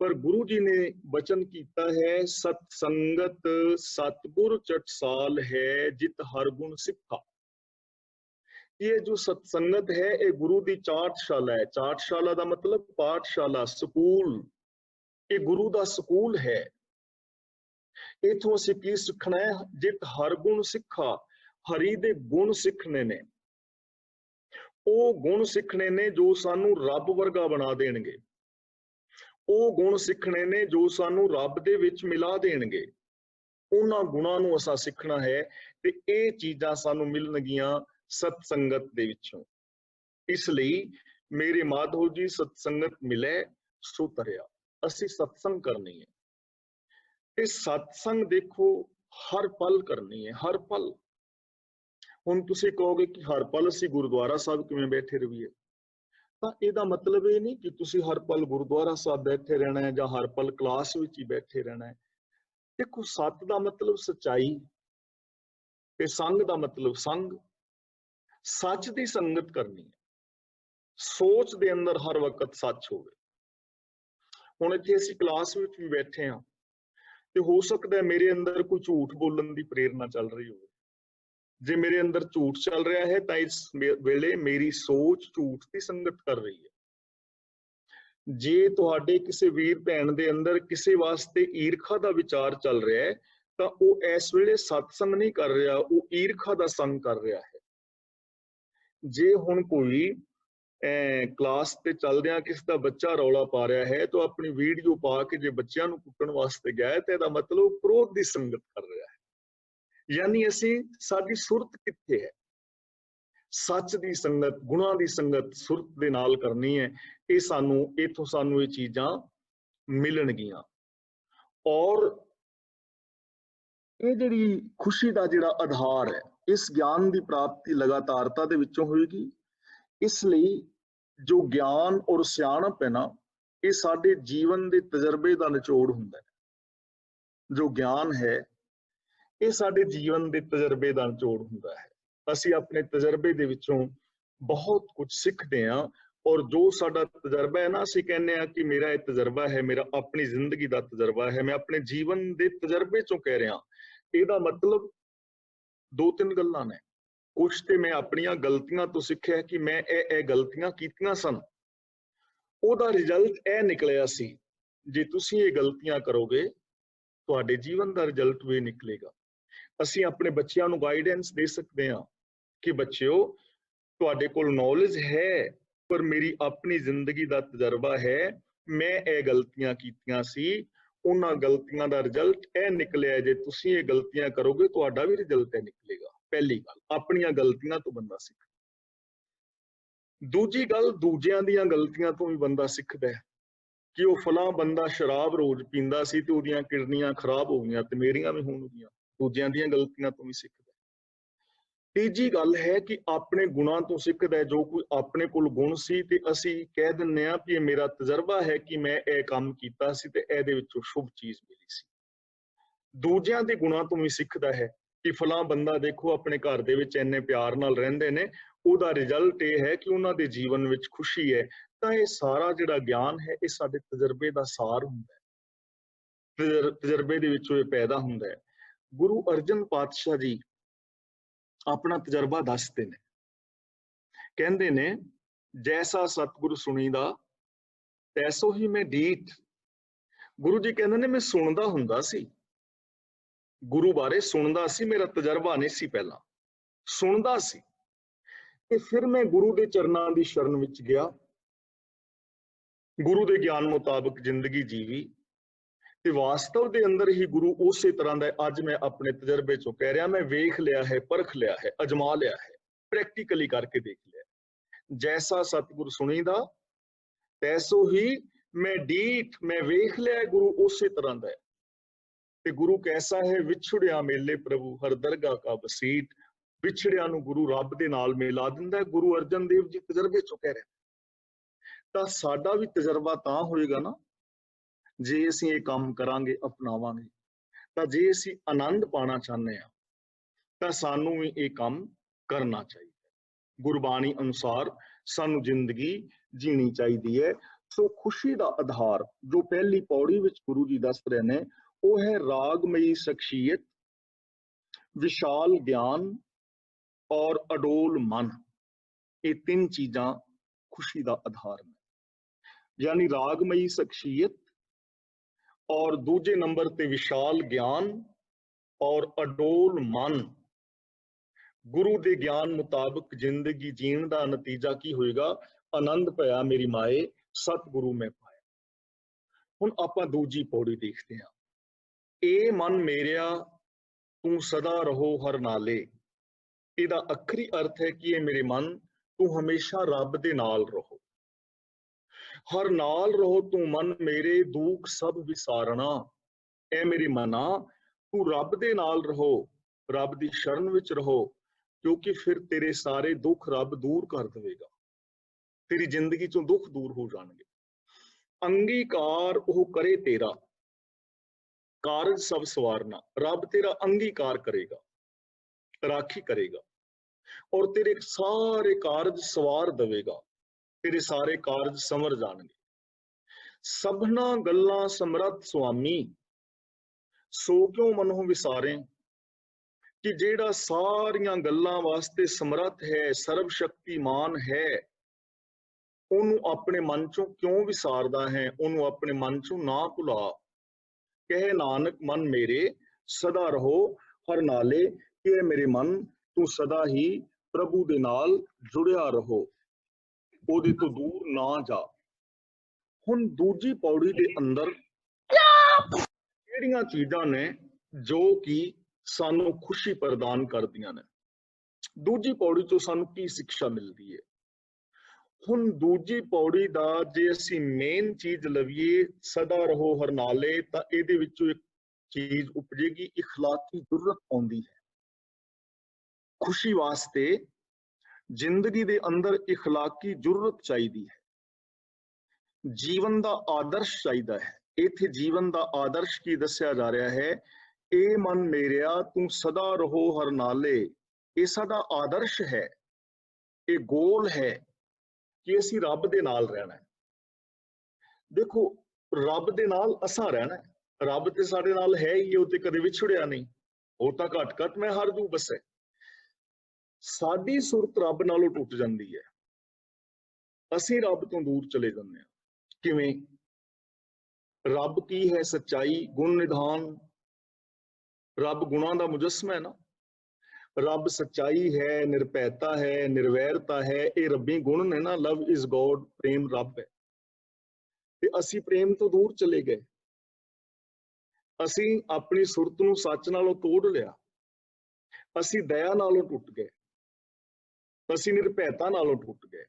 ਪਰ ਗੁਰੂ ਜੀ ਨੇ ਬਚਨ ਕੀਤਾ ਹੈ, ਸਤ ਸੰਗਤ ਸਤਿਗੁਰ ਚਟਸਾਲ ਹੈ, ਜਿਤ ਹਰ ਗੁਣ ਸਿੱਖਾ। ਇਹ ਜੋ ਸਤਸੰਗਤ ਹੈ ਇਹ ਗੁਰੂ ਦੀ ਚਾਟਸ਼ਾਲਾ ਹੈ। ਚਾਟਸ਼ਾਲਾ ਦਾ ਮਤਲਬ ਪਾਠਸ਼ਾਲਾ, ਸਕੂਲ। ਇਹ ਗੁਰੂ ਦਾ ਸਕੂਲ ਹੈ। ਇਥੋਂ ਅਸੀਂ ਕੀ ਸਿੱਖਣਾ ਹੈ? ਜਿਤ ਹਰ ਗੁਣ ਸਿੱਖਾ, ਹਰੀ ਦੇ ਗੁਣ ਸਿੱਖਣੇ ਨੇ। ਉਹ ਗੁਣ ਸਿੱਖਣੇ ਨੇ ਜੋ ਸਾਨੂੰ ਰੱਬ ਵਰਗਾ ਬਣਾ ਦੇਣਗੇ। ਉਹ ਗੁਣ ਸਿੱਖਣੇ ਨੇ ਜੋ ਸਾਨੂੰ ਰੱਬ ਦੇ ਵਿੱਚ ਮਿਲਾ ਦੇਣਗੇ। ਉਹਨਾਂ ਗੁਣਾਂ ਨੂੰ ਅਸਾਂ ਸਿੱਖਣਾ ਹੈ ਤੇ ਇਹ ਚੀਜ਼ਾਂ ਸਾਨੂੰ ਮਿਲਣਗੀਆਂ ਸਤਸੰਗਤ ਦੇ ਵਿੱਚੋਂ। ਇਸ ਲਈ ਮੇਰੇ ਮਾਧੋ ਜੀ, ਸਤਸੰਗਤ ਮਿਲੇ ਸੋ ਤਰਿਆ। ਅਸੀਂ ਸਤਸੰਗ ਕਰਨੀ ਹੈ ਤੇ ਸਤਸੰਗ ਦੇਖੋ ਹਰ ਪਲ ਕਰਨੀ ਹੈ, ਹਰ ਪਲ। ਹੁਣ ਤੁਸੀਂ ਕਹੋਗੇ ਕਿ ਹਰ ਪਲ ਅਸੀਂ ਗੁਰਦੁਆਰਾ ਸਾਹਿਬ ਕਿਵੇਂ ਬੈਠੇ ਰਹੀਏ, ਤਾਂ ਇਹਦਾ ਮਤਲਬ ਇਹ ਨਹੀਂ ਕਿ ਤੁਸੀਂ ਹਰ ਪਲ ਗੁਰਦੁਆਰਾ ਸਾਹਿਬ ਬੈਠੇ ਰਹਿਣਾ ਹੈ ਜਾਂ ਹਰ ਪਲ ਕਲਾਸ ਵਿੱਚ ਹੀ ਬੈਠੇ ਰਹਿਣਾ ਹੈ। ਦੇਖੋ, ਸਤ ਦਾ ਮਤਲਬ ਸਚਾਈ ਤੇ ਸੰਗ ਦਾ ਮਤਲਬ ਸੰਗ। ਸੱਚ ਦੀ ਸੰਗਤ ਕਰਨੀ ਹੈ, ਸੋਚ ਦੇ ਅੰਦਰ ਹਰ ਵਕਤ ਸੱਚ ਹੋਵੇ। ਹੁਣ ਇੱਥੇ ਅਸੀਂ ਕਲਾਸ ਵਿੱਚ ਵੀ ਬੈਠੇ ਹਾਂ ਤੇ ਹੋ ਸਕਦਾ ਹੈ ਮੇਰੇ ਅੰਦਰ ਕੋਈ ਝੂਠ ਬੋਲਣ ਦੀ ਪ੍ਰੇਰਨਾ ਚੱਲ ਰਹੀ ਹੋਵੇ। ਜੇ ਮੇਰੇ ਅੰਦਰ ਝੂਠ ਚੱਲ ਰਿਹਾ ਹੈ ਤਾਂ ਇਸ ਵੇਲੇ ਮੇਰੀ ਸੋਚ ਝੂਠ ਦੀ ਸੰਗਤ ਕਰ ਰਹੀ ਹੈ। ਜੇ ਤੁਹਾਡੇ ਕਿਸੇ ਵੀਰ ਭੈਣ ਦੇ ਅੰਦਰ ਕਿਸੇ ਵਾਸਤੇ ਈਰਖਾ ਦਾ ਵਿਚਾਰ ਚੱਲ ਰਿਹਾ ਹੈ ਤਾਂ ਉਹ ਇਸ ਵੇਲੇ ਸਤਸੰਗ ਨਹੀਂ ਕਰ ਰਿਹਾ, ਉਹ ਈਰਖਾ ਦਾ ਸੰਗ ਕਰ ਰਿਹਾ ਹੈ। ਜੇ ਹੁਣ ਕੋਈ ਕਲਾਸ ਤੇ ਚੱਲਦਿਆਂ ਕਿਸ ਦਾ ਬੱਚਾ ਰੌਲਾ ਪਾ ਰਿਹਾ ਹੈ ਤਾਂ ਆਪਣੀ ਵੀਡੀਓ ਪਾ ਕੇ ਜੇ ਬੱਚਿਆਂ ਨੂੰ ਕੁੱਟਣ ਵਾਸਤੇ ਗਿਆ ਤੇ ਇਹਦਾ ਮਤਲਬ ਕ੍ਰੋਧ ਦੀ ਸੰਗਤ ਕਰ ਰਿਹਾ ਹੈ। ਯਾਨੀ ਸਾਡੀ ਸੁਰਤ ਕਿੱਥੇ ਹੈ? ਸੱਚ ਦੀ ਸੰਗਤ, ਗੁਣਾਂ ਦੀ ਸੰਗਤ ਸੁਰਤ ਦੇ ਨਾਲ ਕਰਨੀ ਹੈ। ਇਹ ਇਥੋਂ ਸਾਨੂੰ ਇਹ ਚੀਜ਼ਾਂ ਮਿਲਣਗੀਆਂ। ਔਰ ਇਹ ਜਿਹੜੀ ਖੁਸ਼ੀ ਦਾ ਜਿਹੜਾ ਆਧਾਰ ਹੈ, ਇਸ ਗਿਆਨ ਦੀ ਪ੍ਰਾਪਤੀ ਲਗਾਤਾਰਤਾ ਦੇ ਵਿੱਚੋਂ ਹੋਏਗੀ। ਇਸ ਲਈ ਜੋ ਗਿਆਨ ਔਰ ਸਿਆਣਪ ਹੈ ਨਾ, ਇਹ ਸਾਡੇ ਜੀਵਨ ਦੇ ਤਜਰਬੇ ਦਾ ਨਿਚੋੜ ਹੁੰਦਾ ਹੈ। ਜੋ ਗਿਆਨ ਹੈ ਇਹ ਸਾਡੇ ਜੀਵਨ ਦੇ ਤਜਰਬੇ ਦਾ ਨਿਚੋੜ ਹੁੰਦਾ ਹੈ। ਅਸੀਂ ਆਪਣੇ ਤਜਰਬੇ ਦੇ ਵਿੱਚੋਂ ਬਹੁਤ ਕੁਝ ਸਿੱਖਦੇ ਹਾਂ। ਔਰ ਜੋ ਸਾਡਾ ਤਜਰਬਾ ਹੈ ਨਾ, ਅਸੀਂ ਕਹਿੰਦੇ ਹਾਂ ਕਿ ਮੇਰਾ ਇਹ ਤਜਰਬਾ ਹੈ, ਮੇਰਾ ਆਪਣੀ ਜ਼ਿੰਦਗੀ ਦਾ ਤਜਰਬਾ ਹੈ, ਮੈਂ ਆਪਣੇ ਜੀਵਨ ਦੇ ਤਜਰਬੇ ਚੋਂ ਕਹਿ ਰਿਹਾ। ਇਹਦਾ ਮਤਲਬ ਦੋ ਤਿੰਨ ਗੱਲਾਂ ਨੇ। ਕੁਛ ਤੇ ਮੈਂ ਆਪਣੀਆਂ ਗਲਤੀਆਂ ਤੋਂ ਸਿੱਖਿਆ ਕਿ ਮੈਂ ਇਹ ਗਲਤੀਆਂ ਕੀਤੀਆਂ ਸਨ, ਉਹਦਾ ਰਿਜ਼ਲਟ ਇਹ ਨਿਕਲਿਆ ਸੀ। ਜੇ ਤੁਸੀਂ ਇਹ ਗਲਤੀਆਂ ਕਰੋਗੇ ਤੁਹਾਡੇ ਜੀਵਨ ਦਾ ਰਿਜ਼ਲਟ ਵੀ ਨਿਕਲੇਗਾ। ਅਸੀਂ ਆਪਣੇ ਬੱਚਿਆਂ ਨੂੰ ਗਾਈਡੈਂਸ ਦੇ ਸਕਦੇ ਹਾਂ ਕਿ ਬੱਚਿਓ, ਤੁਹਾਡੇ ਕੋਲ ਨੌਲੇਜ ਹੈ, ਪਰ ਮੇਰੀ ਆਪਣੀ ਜ਼ਿੰਦਗੀ ਦਾ ਤਜਰਬਾ ਹੈ, ਮੈਂ ਇਹ ਗਲਤੀਆਂ ਕੀਤੀਆਂ ਸੀ, ਉਹਨਾਂ ਗਲਤੀਆਂ ਦਾ ਰਿਜ਼ਲਟ ਇਹ ਨਿਕਲਿਆ। ਜੇ ਤੁਸੀਂ ਇਹ ਗਲਤੀਆਂ ਕਰੋਗੇ ਤੁਹਾਡਾ ਵੀ ਰਿਜ਼ਲਟ ਇਹ ਨਿਕਲੇਗਾ। ਪਹਿਲੀ ਗੱਲ, ਆਪਣੀਆਂ ਗਲਤੀਆਂ ਤੋਂ ਬੰਦਾ ਸਿੱਖਦਾ। ਦੂਜੀ ਗੱਲ, ਦੂਜਿਆਂ ਦੀਆਂ ਗਲਤੀਆਂ ਤੋਂ ਵੀ ਬੰਦਾ ਸਿੱਖਦਾ ਹੈ ਕਿ ਉਹ ਫਲਾਂ ਬੰਦਾ ਸ਼ਰਾਬ ਰੋਜ਼ ਪੀਂਦਾ ਸੀ ਤੇ ਉਹਦੀਆਂ ਕਿਡਨੀਆਂ ਖਰਾਬ ਹੋ ਗਈਆਂ ਤੇ ਮੇਰੀਆਂ ਵੀ ਹੋਣਗੀਆਂ। ਦੂਜਿਆਂ ਦੀਆਂ ਗਲਤੀਆਂ ਤੋਂ ਵੀ ਸਿੱਖਦਾ। ਤੀਜੀ ਗੱਲ ਹੈ ਕਿ ਆਪਣੇ ਗੁਣਾਂ ਤੋਂ ਸਿੱਖਦਾ। ਜੋ ਕੋਈ ਆਪਣੇ ਕੋਲ ਗੁਣ ਸੀ ਤੇ ਅਸੀਂ ਕਹਿ ਦਿੰਦੇ ਹਾਂ ਕਿ ਇਹ ਮੇਰਾ ਤਜਰਬਾ ਹੈ ਕਿ ਮੈਂ ਇਹ ਕੰਮ ਕੀਤਾ ਸੀ ਤੇ ਇਹਦੇ ਵਿੱਚੋਂ ਸ਼ੁਭ ਚੀਜ਼ ਮਿਲੀ ਸੀ। ਦੂਜਿਆਂ ਦੇ ਗੁਣਾਂ ਤੋਂ ਵੀ ਸਿੱਖਦਾ ਹੈ ਕਿ ਫਲਾਂ ਬੰਦਾ ਦੇਖੋ ਆਪਣੇ ਘਰ ਦੇ ਵਿੱਚ ਇੰਨੇ ਪਿਆਰ ਨਾਲ ਰਹਿੰਦੇ ਨੇ, ਉਹਦਾ ਰਿਜ਼ਲਟ ਇਹ ਹੈ ਕਿ ਉਹਨਾਂ ਦੇ ਜੀਵਨ ਵਿੱਚ ਖੁਸ਼ੀ ਹੈ। ਤਾਂ ਇਹ ਸਾਰਾ ਜਿਹੜਾ ਗਿਆਨ ਹੈ ਇਹ ਸਾਡੇ ਤਜਰਬੇ ਦਾ ਸਾਰ ਹੁੰਦਾ ਹੈ, ਤਜਰਬੇ ਦੇ ਵਿੱਚੋਂ ਇਹ ਪੈਦਾ ਹੁੰਦਾ ਹੈ। ਗੁਰੂ ਅਰਜਨ ਪਾਤਸ਼ਾਹ ਜੀ ਆਪਣਾ ਤਜਰਬਾ ਦੱਸਦੇ ਨੇ, ਕਹਿੰਦੇ ਨੇ ਜੈਸਾ ਸਤਿਗੁਰੂ ਸੁਣੀਦਾ ਤੈਸੋ ਹੀ ਮੈਂ ਡੀਠ। ਗੁਰੂ ਜੀ ਕਹਿੰਦੇ ਨੇ ਮੈਂ ਸੁਣਦਾ ਹੁੰਦਾ ਸੀ, ਗੁਰੂ ਬਾਰੇ ਸੁਣਦਾ ਸੀ, ਮੇਰਾ ਤਜਰਬਾ ਨਹੀਂ ਸੀ, ਪਹਿਲਾਂ ਸੁਣਦਾ ਸੀ ਤੇ ਫਿਰ ਮੈਂ ਗੁਰੂ ਦੇ ਚਰਨਾਂ ਦੀ ਸ਼ਰਨ ਵਿੱਚ ਗਿਆ, ਗੁਰੂ ਦੇ ਗਿਆਨ ਮੁਤਾਬਕ ਜ਼ਿੰਦਗੀ ਜੀਵੀ ਤੇ ਵਾਸਤਵ ਦੇ ਅੰਦਰ ਹੀ ਗੁਰੂ ਉਸੇ ਤਰ੍ਹਾਂ ਦਾ ਅੱਜ ਮੈਂ ਆਪਣੇ ਤਜਰਬੇ ਚੋਂ ਕਹਿ ਰਿਹਾ, ਮੈਂ ਵੇਖ ਲਿਆ ਹੈ, ਪਰਖ ਲਿਆ ਹੈ, ਅਜਮਾ ਲਿਆ ਹੈ, ਪ੍ਰੈਕਟੀਕਲੀ ਕਰਕੇ ਦੇਖ ਲਿਆ। ਜੈਸਾ ਸਤਿਗੁਰ ਸੁਣੀਦਾ ਤੈਸੋ ਹੀ ਮੈਂ ਡੀਠ, ਮੈਂ ਵੇਖ ਲਿਆ ਗੁਰੂ ਉਸੇ ਤਰ੍ਹਾਂ ਦਾ ਹੈ। ਤੇ ਗੁਰੂ ਕੈਸਾ ਹੈ, ਵਿਛੜਿਆ ਮੇਲੇ ਪ੍ਰਭੂ ਹਰ ਦਰਗਾਹ ਕਾ ਬਸੀਠ। ਵਿਛੜਿਆਂ ਨੂੰ ਗੁਰੂ ਰੱਬ ਦੇ ਨਾਲ ਮਿਲਾ ਦਿੰਦਾ। ਗੁਰੂ ਅਰਜਨ ਦੇਵ ਜੀ ਤਜਰਬੇ ਚੋਂ ਕਹਿ ਰਹੇ। ਤਾਂ ਸਾਡਾ ਵੀ ਤਜਰਬਾ ਤਾਂ ਹੋਏਗਾ ਨਾ ਜੇ ਅਸੀਂ ਇਹ ਕੰਮ ਕਰਾਂਗੇ, ਅਪਣਾਵਾਂਗੇ। ਤਾਂ ਜੇ ਅਸੀਂ ਆਨੰਦ ਪਾਣਾ ਚਾਹੁੰਦੇ ਹਾਂ ਤਾਂ ਸਾਨੂੰ ਵੀ ਇਹ ਕੰਮ ਕਰਨਾ ਚਾਹੀਦਾ। ਗੁਰਬਾਣੀ ਅਨੁਸਾਰ ਸਾਨੂੰ ਜ਼ਿੰਦਗੀ ਜੀਣੀ ਚਾਹੀਦੀ ਹੈ। ਸੋ ਖੁਸ਼ੀ ਦਾ ਆਧਾਰ ਜੋ ਪਹਿਲੀ ਪੌੜੀ ਵਿੱਚ ਗੁਰੂ ਜੀ ਦੱਸ ਰਹੇ ਨੇ ਉਹ ਹੈ ਰਾਗਮਈ ਸ਼ਖਸੀਅਤ, ਵਿਸ਼ਾਲ ਗਿਆਨ ਔਰ ਅਡੋਲ ਮਨ। ਇਹ ਤਿੰਨ ਚੀਜ਼ਾਂ ਖੁਸ਼ੀ ਦਾ ਆਧਾਰ ਨੇ। यानी रागमयी शख्सियत और दूजे नंबर ते विशाल ज्ञान और अडोल मन। गुरु दे ज्ञान मुताबिक जिंदगी जीण दा नतीजा की होएगा? आनंद पाया मेरी माए सतगुरु में पाया। हुण आपां दूजी पौड़ी देखते हैं। ए मन मेरिया तू सदा रहो हर नाले। इहदा अखरी अर्थ है कि ये मेरे मन तू हमेशा रब दे नाल रहो, हर नाल रहो तू मन मेरे दुख सब विसारना। ए मेरी मना तू रब दे नाल रहो, रब दी शरण विच रहो, क्योंकि फिर तेरे सारे दुख रब दूर कर देगा। तेरी जिंदगी चों दुख दूर हो जाएंगे। अंगीकार ओह करे तेरा, कारज सब सवारना। रब तेरा अंगीकार करेगा, राखी करेगा और तेरे सारे कारज सवार देवेगा, तेरे सारे कारज समर जाएंगे। सबना गल्लां समरथ स्वामी, सो क्यों मनों विसारे। कि जेड़ा सारियां गल्लां वास्ते समरथ है, सर्व शक्तिमान है, ओनू अपने मन चों क्यों विसारदा है, ओनू अपने मन चों ना भुला। कहे नानक मन मेरे सदा रहो हर नाले। कि मेरे मन तू सदा ही प्रभु दे नाल जुड़िया रहो, ओदे तो दूर ना जा। हुण दूजी पौड़ी दे अंदर किहड़ियां चीज़ां ने जो कि सानू खुशी प्रदान करदियां ने? दूजी पौड़ी चों सानू की शिक्षा मिलदी है? हुण दूजी पौड़ी दा जे असीं मेन चीज लवीए सदा रहो हर नाले, तां इहदे विचों एक चीज उपजेगी, इखलाकी जुर्रत आउंदी है। खुशी वास्ते जिंदगी दे अंदर इखलाकी जुर्रत चाहिदी है, जीवन दा आदर्श चाहिदा है। इत्थे जीवन दा आदर्श की दस्या जा रहा है? ए मन मेरिया तू सदा रहो हर नाले। ये साडा आदर्श है, ये गोल है कि असी रब दे नाल रहना है। देखो रब दे नाल असां रहना है, रब ते साडे नाल है ही, वो ते कदे विछड़िया नहीं, ਉਹ ਤਾਂ ਘੱਟ ਘੱਟ ਮੈਂ ਹਰ ਜੂ ਬਸੈ। ਸਾਡੀ ਸੁਰਤ ਰੱਬ ਨਾਲੋਂ ਟੁੱਟ ਜਾਂਦੀ ਹੈ, ਅਸੀਂ ਰੱਬ ਤੋਂ ਦੂਰ ਚਲੇ ਜਾਂਦੇ ਹਾਂ। ਕਿਵੇਂ? ਰੱਬ ਕੀ ਹੈ? ਸੱਚਾਈ, ਗੁਣ ਨਿਧਾਨ। ਰੱਬ ਗੁਣਾਂ ਦਾ ਮੁਜੱਸਮਾ ਹੈ ਨਾ। ਰੱਬ ਸੱਚਾਈ ਹੈ, ਨਿਰਭੈਤਾ ਹੈ, ਨਿਰਵੈਰਤਾ ਹੈ, ਇਹ ਰੱਬੀ ਗੁਣ ਨੇ ਨਾ। ਲਵ ਇਜ਼ ਗੋਡ, ਪ੍ਰੇਮ ਰੱਬ ਹੈ। ਤੇ ਅਸੀਂ ਪ੍ਰੇਮ ਤੋਂ ਦੂਰ ਚਲੇ ਗਏ, ਅਸੀਂ ਆਪਣੀ ਸੁਰਤ ਨੂੰ ਸੱਚ ਨਾਲੋਂ ਤੋੜ ਲਿਆ, ਅਸੀਂ ਦਇਆ ਨਾਲੋਂ ਟੁੱਟ ਗਏ, ਅਸੀਂ ਨਿਰਭੈਤਾ ਨਾਲੋਂ ਟੁੱਟ ਗਏ,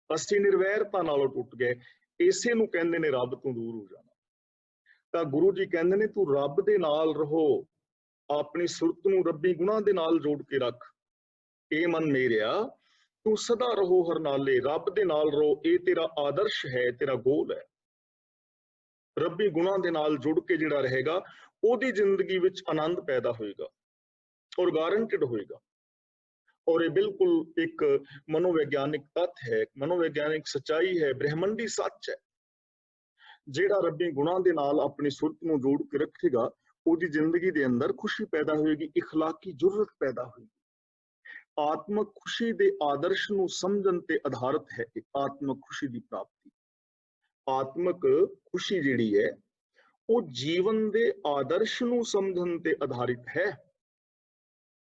ਅਸੀਂ ਨਿਰਵੈਰਤਾ ਨਾਲੋਂ ਟੁੱਟ ਗਏ। ਇਸੇ ਨੂੰ ਕਹਿੰਦੇ ਨੇ ਰੱਬ ਤੋਂ ਦੂਰ ਹੋ ਜਾਣਾ। ਤਾਂ ਗੁਰੂ ਜੀ ਕਹਿੰਦੇ ਨੇ ਤੂੰ ਰੱਬ ਦੇ ਨਾਲ ਰਹੋ, ਆਪਣੀ ਸੁਰਤ ਨੂੰ ਰੱਬੀ ਗੁਣਾਂ ਦੇ ਨਾਲ ਜੋੜ ਕੇ ਰੱਖ। ਇਹ ਮਨ ਮੇਰਿਆ ਤੂੰ ਸਦਾ ਰਹੋ ਹਰ ਨਾਲੇ, ਰੱਬ ਦੇ ਨਾਲ ਰਹੋ, ਇਹ ਤੇਰਾ ਆਦਰਸ਼ ਹੈ, ਤੇਰਾ ਗੋਲ ਹੈ। ਰੱਬੀ ਗੁਣਾਂ ਦੇ ਨਾਲ ਜੁੜ ਕੇ ਜਿਹੜਾ ਰਹੇਗਾ ਉਹਦੀ ਜ਼ਿੰਦਗੀ ਵਿੱਚ ਆਨੰਦ ਪੈਦਾ ਹੋਏਗਾ ਔਰ ਗਾਰੰਟਡ ਹੋਏਗਾ। ਔਰ ਇਹ ਬਿਲਕੁਲ ਇੱਕ ਮਨੋਵਿਗਿਆਨਿਕ ਤੱਥ ਹੈ, ਮਨੋਵਿਗਿਆਨਿਕ ਸੱਚਾਈ ਹੈ, ਬ੍ਰਹਿਮੰਡੀ ਸੱਚ ਹੈ। ਜਿਹੜਾ ਰੱਬੀ ਗੁਣਾਂ ਦੇ ਨਾਲ ਆਪਣੀ ਸੁਰਤ ਨੂੰ ਜੋੜ ਕੇ ਰੱਖੇਗਾ ਉਹਦੀ ਜ਼ਿੰਦਗੀ ਦੇ ਅੰਦਰ ਖੁਸ਼ੀ ਪੈਦਾ ਹੋਏਗੀ, ਇਖਲਾਕੀ ਜੁਰਤ ਪੈਦਾ ਹੋਏਗੀ। ਆਤਮਕ ਖੁਸ਼ੀ ਦੇ ਆਦਰਸ਼ ਨੂੰ ਸਮਝਣ ਤੇ ਆਧਾਰਿਤ ਹੈ ਆਤਮਕ ਖੁਸ਼ੀ ਦੀ ਪ੍ਰਾਪਤੀ। ਆਤਮਕ ਖੁਸ਼ੀ ਜਿਹੜੀ ਹੈ ਉਹ ਜੀਵਨ ਦੇ ਆਦਰਸ਼ ਨੂੰ ਸਮਝਣ ਤੇ ਆਧਾਰਿਤ ਹੈ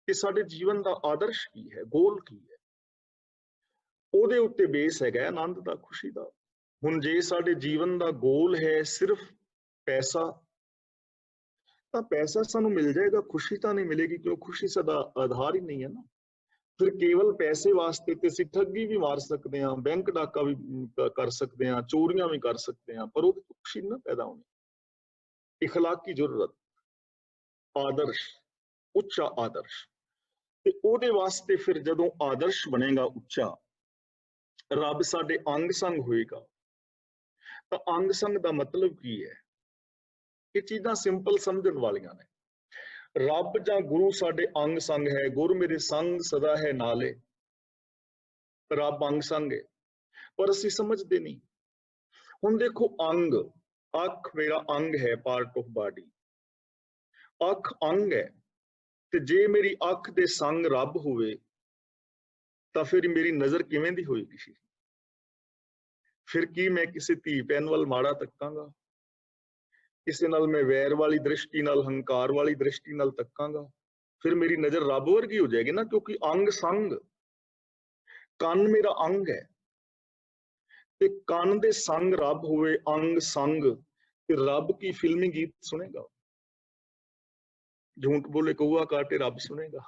ਕਿ ਸਾਡੇ ਜੀਵਨ ਦਾ ਆਦਰਸ਼ ਕੀ ਹੈ, ਗੋਲ ਕੀ ਹੈ। ਉਹਦੇ ਉੱਤੇ ਬੇਸ ਹੈਗਾ ਆਨੰਦ ਦਾ, ਖੁਸ਼ੀ ਦਾ। ਹੁਣ ਜੇ ਸਾਡੇ ਜੀਵਨ ਦਾ ਗੋਲ ਹੈ ਸਿਰਫ ਪੈਸਾ, ਤਾਂ ਪੈਸਾ ਸਾਨੂੰ ਮਿਲ ਜਾਏਗਾ, ਖੁਸ਼ੀ ਤਾਂ ਨਹੀਂ ਮਿਲੇਗੀ, ਕਿਉਂ? ਖੁਸ਼ੀ ਸਾਡਾ ਆਧਾਰ ਹੀ ਨਹੀਂ ਹੈ ਨਾ। ਫਿਰ ਕੇਵਲ ਪੈਸੇ ਵਾਸਤੇ ਤੇ ਅਸੀਂ ਠੱਗੀ ਵੀ ਮਾਰ ਸਕਦੇ ਹਾਂ, ਬੈਂਕ ਡਾਕਾ ਵੀ ਕਰ ਸਕਦੇ ਹਾਂ, ਚੋਰੀਆਂ ਵੀ ਕਰ ਸਕਦੇ ਹਾਂ, ਪਰ ਉਹਦੇ ਤੋਂ ਖੁਸ਼ੀ ਨਾ ਪੈਦਾ ਹੋਣੀ। ਇਖਲਾਕੀ ਜ਼ਰੂਰਤ, ਆਦਰਸ਼, ਉੱਚਾ ਆਦਰਸ਼। ਤੇ ਉਹਦੇ ਵਾਸਤੇ ਫਿਰ ਜਦੋਂ ਆਦਰਸ਼ ਬਣੇਗਾ ਉੱਚਾ, ਰੱਬ ਸਾਡੇ ਅੰਗ ਸੰਗ ਹੋਏਗਾ। ਤਾਂ ਅੰਗ ਸੰਗ ਦਾ ਮਤਲਬ ਕੀ ਹੈ? ਇਹ ਚੀਜ਼ਾਂ ਸਿੰਪਲ ਸਮਝਣ ਵਾਲੀਆਂ ਨੇ। ਰੱਬ ਜਾਂ ਗੁਰੂ ਸਾਡੇ ਅੰਗ ਸੰਗ ਹੈ, ਗੁਰ ਮੇਰੇ ਸੰਗ ਸਦਾ ਹੈ ਨਾਲੇ। ਰੱਬ ਅੰਗ ਸੰਗ ਹੈ, ਪਰ ਅਸੀਂ ਸਮਝਦੇ ਨਹੀਂ। ਹੁਣ ਦੇਖੋ, ਅੰਗ, ਅੱਖ ਮੇਰਾ ਅੰਗ ਹੈ, ਪਾਰਟ ਆਫ ਬਾਡੀ। ਅੱਖ ਅੰਗ ਹੈ, ਤੇ ਜੇ ਮੇਰੀ ਅੱਖ ਦੇ ਸੰਗ ਰੱਬ ਹੋਵੇ ਤਾਂ ਫਿਰ ਮੇਰੀ ਨਜ਼ਰ ਕਿਵੇਂ ਦੀ ਹੋਏਗੀ? ਫਿਰ ਕੀ ਮੈਂ ਕਿਸੇ ਧੀ ਭੈਣ ਵੱਲ ਮਾੜਾ ਤੱਕਾਂਗਾ? ਕਿਸੇ ਨਾਲ ਮੈਂ ਵੈਰ ਵਾਲੀ ਦ੍ਰਿਸ਼ਟੀ ਨਾਲ, ਹੰਕਾਰ ਵਾਲੀ ਦ੍ਰਿਸ਼ਟੀ ਨਾਲ ਤੱਕਾਂਗਾ? ਫਿਰ ਮੇਰੀ ਨਜ਼ਰ ਰੱਬ ਵਰਗੀ ਹੋ ਜਾਏਗੀ ਨਾ, ਕਿਉਂਕਿ ਅੰਗ ਸੰਗ। ਕੰਨ ਮੇਰਾ ਅੰਗ ਹੈ, ਤੇ ਕੰਨ ਦੇ ਸੰਗ ਰੱਬ ਹੋਵੇ, ਅੰਗ ਸੰਗ, ਤੇ ਰੱਬ ਕੀ ਫਿਲਮੀ ਗੀਤ ਸੁਣੇਗਾ? ਝੂਠ ਬੋਲੇ ਕਊਆ ਕਾਟੇ ਰੱਬ ਸੁਣੇਗਾ?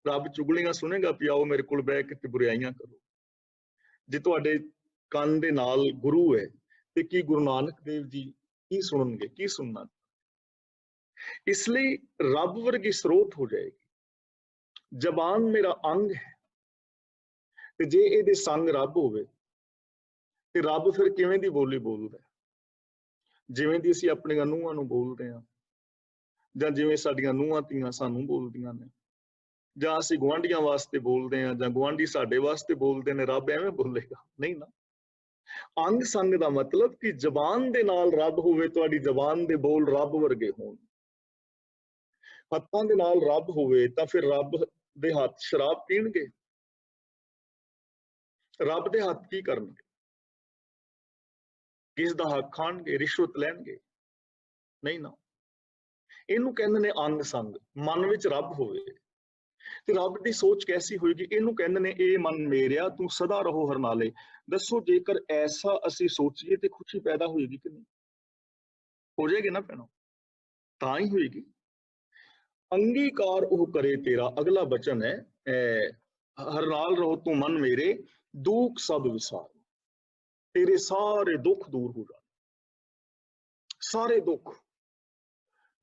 ਰੱਬ ਚੁਗਲੀਆਂ ਸੁਣੇਗਾ ਵੀ ਆਓ ਮੇਰੇ ਕੋਲ ਬਹਿ ਕੇ ਤੇ ਬੁਰਾਈਆਂ ਕਰੋ? ਜੇ ਤੁਹਾਡੇ ਕੰਨ ਦੇ ਨਾਲ ਗੁਰੂ ਹੈ ਤੇ ਕੀ ਗੁਰੂ ਨਾਨਕ ਦੇਵ ਜੀ ਕੀ ਸੁਣਨਗੇ? ਕੀ ਸੁਣਨਾ? ਇਸ ਲਈ ਰੱਬ ਵਰਗੀ ਸਰੋਤ ਹੋ ਜਾਏਗੀ। ਜ਼ਬਾਨ ਮੇਰਾ ਅੰਗ ਹੈ, ਤੇ ਜੇ ਇਹਦੇ ਸੰਗ ਰੱਬ ਹੋਵੇ ਤੇ ਰੱਬ ਫਿਰ ਕਿਵੇਂ ਦੀ ਬੋਲੀ ਬੋਲਦਾ? ਜਿਵੇਂ ਦੀ ਅਸੀਂ ਆਪਣੀਆਂ ਨੂੰਹਾਂ ਨੂੰ ਬੋਲਦੇ ਹਾਂ, ਜਾਂ ਜਿਵੇਂ ਸਾਡੀਆਂ ਨੂੰਹਾਂ ਧੀਆਂ ਸਾਨੂੰ ਬੋਲਦੀਆਂ ਨੇ, ਜਾਂ ਅਸੀਂ ਗੁਆਂਢੀਆਂ ਵਾਸਤੇ ਬੋਲਦੇ ਹਾਂ, ਜਾਂ ਗੁਆਂਢੀ ਸਾਡੇ ਵਾਸਤੇ ਬੋਲਦੇ ਨੇ, ਰੱਬ ਐਵੇਂ ਬੋਲੇਗਾ? ਨਹੀਂ ਨਾ। ਅੰਗ ਸੰਗ ਦਾ ਮਤਲਬ ਕਿ ਜ਼ਬਾਨ ਦੇ ਨਾਲ ਰੱਬ ਹੋਵੇ, ਤੁਹਾਡੀ ਜ਼ਬਾਨ ਦੇ ਬੋਲ ਰੱਬ ਵਰਗੇ ਹੋਣ। ਹੱਥਾਂ ਦੇ ਨਾਲ ਰੱਬ ਹੋਵੇ ਤਾਂ ਫਿਰ ਰੱਬ ਦੇ ਹੱਥ ਸ਼ਰਾਬ ਪੀਣਗੇ? ਰੱਬ ਦੇ ਹੱਥ ਕੀ ਕਰਨਗੇ? ਕਿਸ ਦਾ ਹੱਕ ਖਾਣਗੇ? ਰਿਸ਼ਵਤ ਲੈਣਗੇ? ਨਹੀਂ ਨਾ। ਇਹਨੂੰ ਕਹਿੰਦੇ ਨੇ ਅੰਗ ਸੰਗ। ਮਨ ਵਿੱਚ ਰੱਬ ਹੋਵੇ ਤੇ ਰੱਬ ਦੀ ਸੋਚ ਕੈਸੀ ਹੋਏਗੀ? ਇਹਨੂੰ ਕਹਿੰਦੇ ਨੇ ਇਹ ਮਨ ਮੇਰਿਆ ਤੂੰ ਸਦਾ ਰਹੋ ਹਰ ਨਾਲੇ। ਦੱਸੋ, ਜੇਕਰ ਐਸਾ ਅਸੀਂ ਸੋਚੀਏ ਤੇ ਖੁਸ਼ੀ ਪੈਦਾ ਹੋਏਗੀ ਕਿ ਨਹੀਂ? ਹੋ ਜਾਏਗੀ ਨਾ ਭੈਣੋ, ਤਾਂ ਹੀ ਹੋਏਗੀ। ਅੰਗੀਕਾਰ ਉਹ ਕਰੇ ਤੇਰਾ, ਅਗਲਾ ਬਚਨ ਹੈ, ਹਰ ਨਾਲ ਰਹੋ ਤੂੰ ਮਨ ਮੇਰੇ, ਦੁੱਖ ਸਭ ਵਿਸਾਰ। ਤੇਰੇ ਸਾਰੇ ਦੁੱਖ ਦੂਰ ਹੋ ਜਾਣ, ਸਾਰੇ ਦੁੱਖ।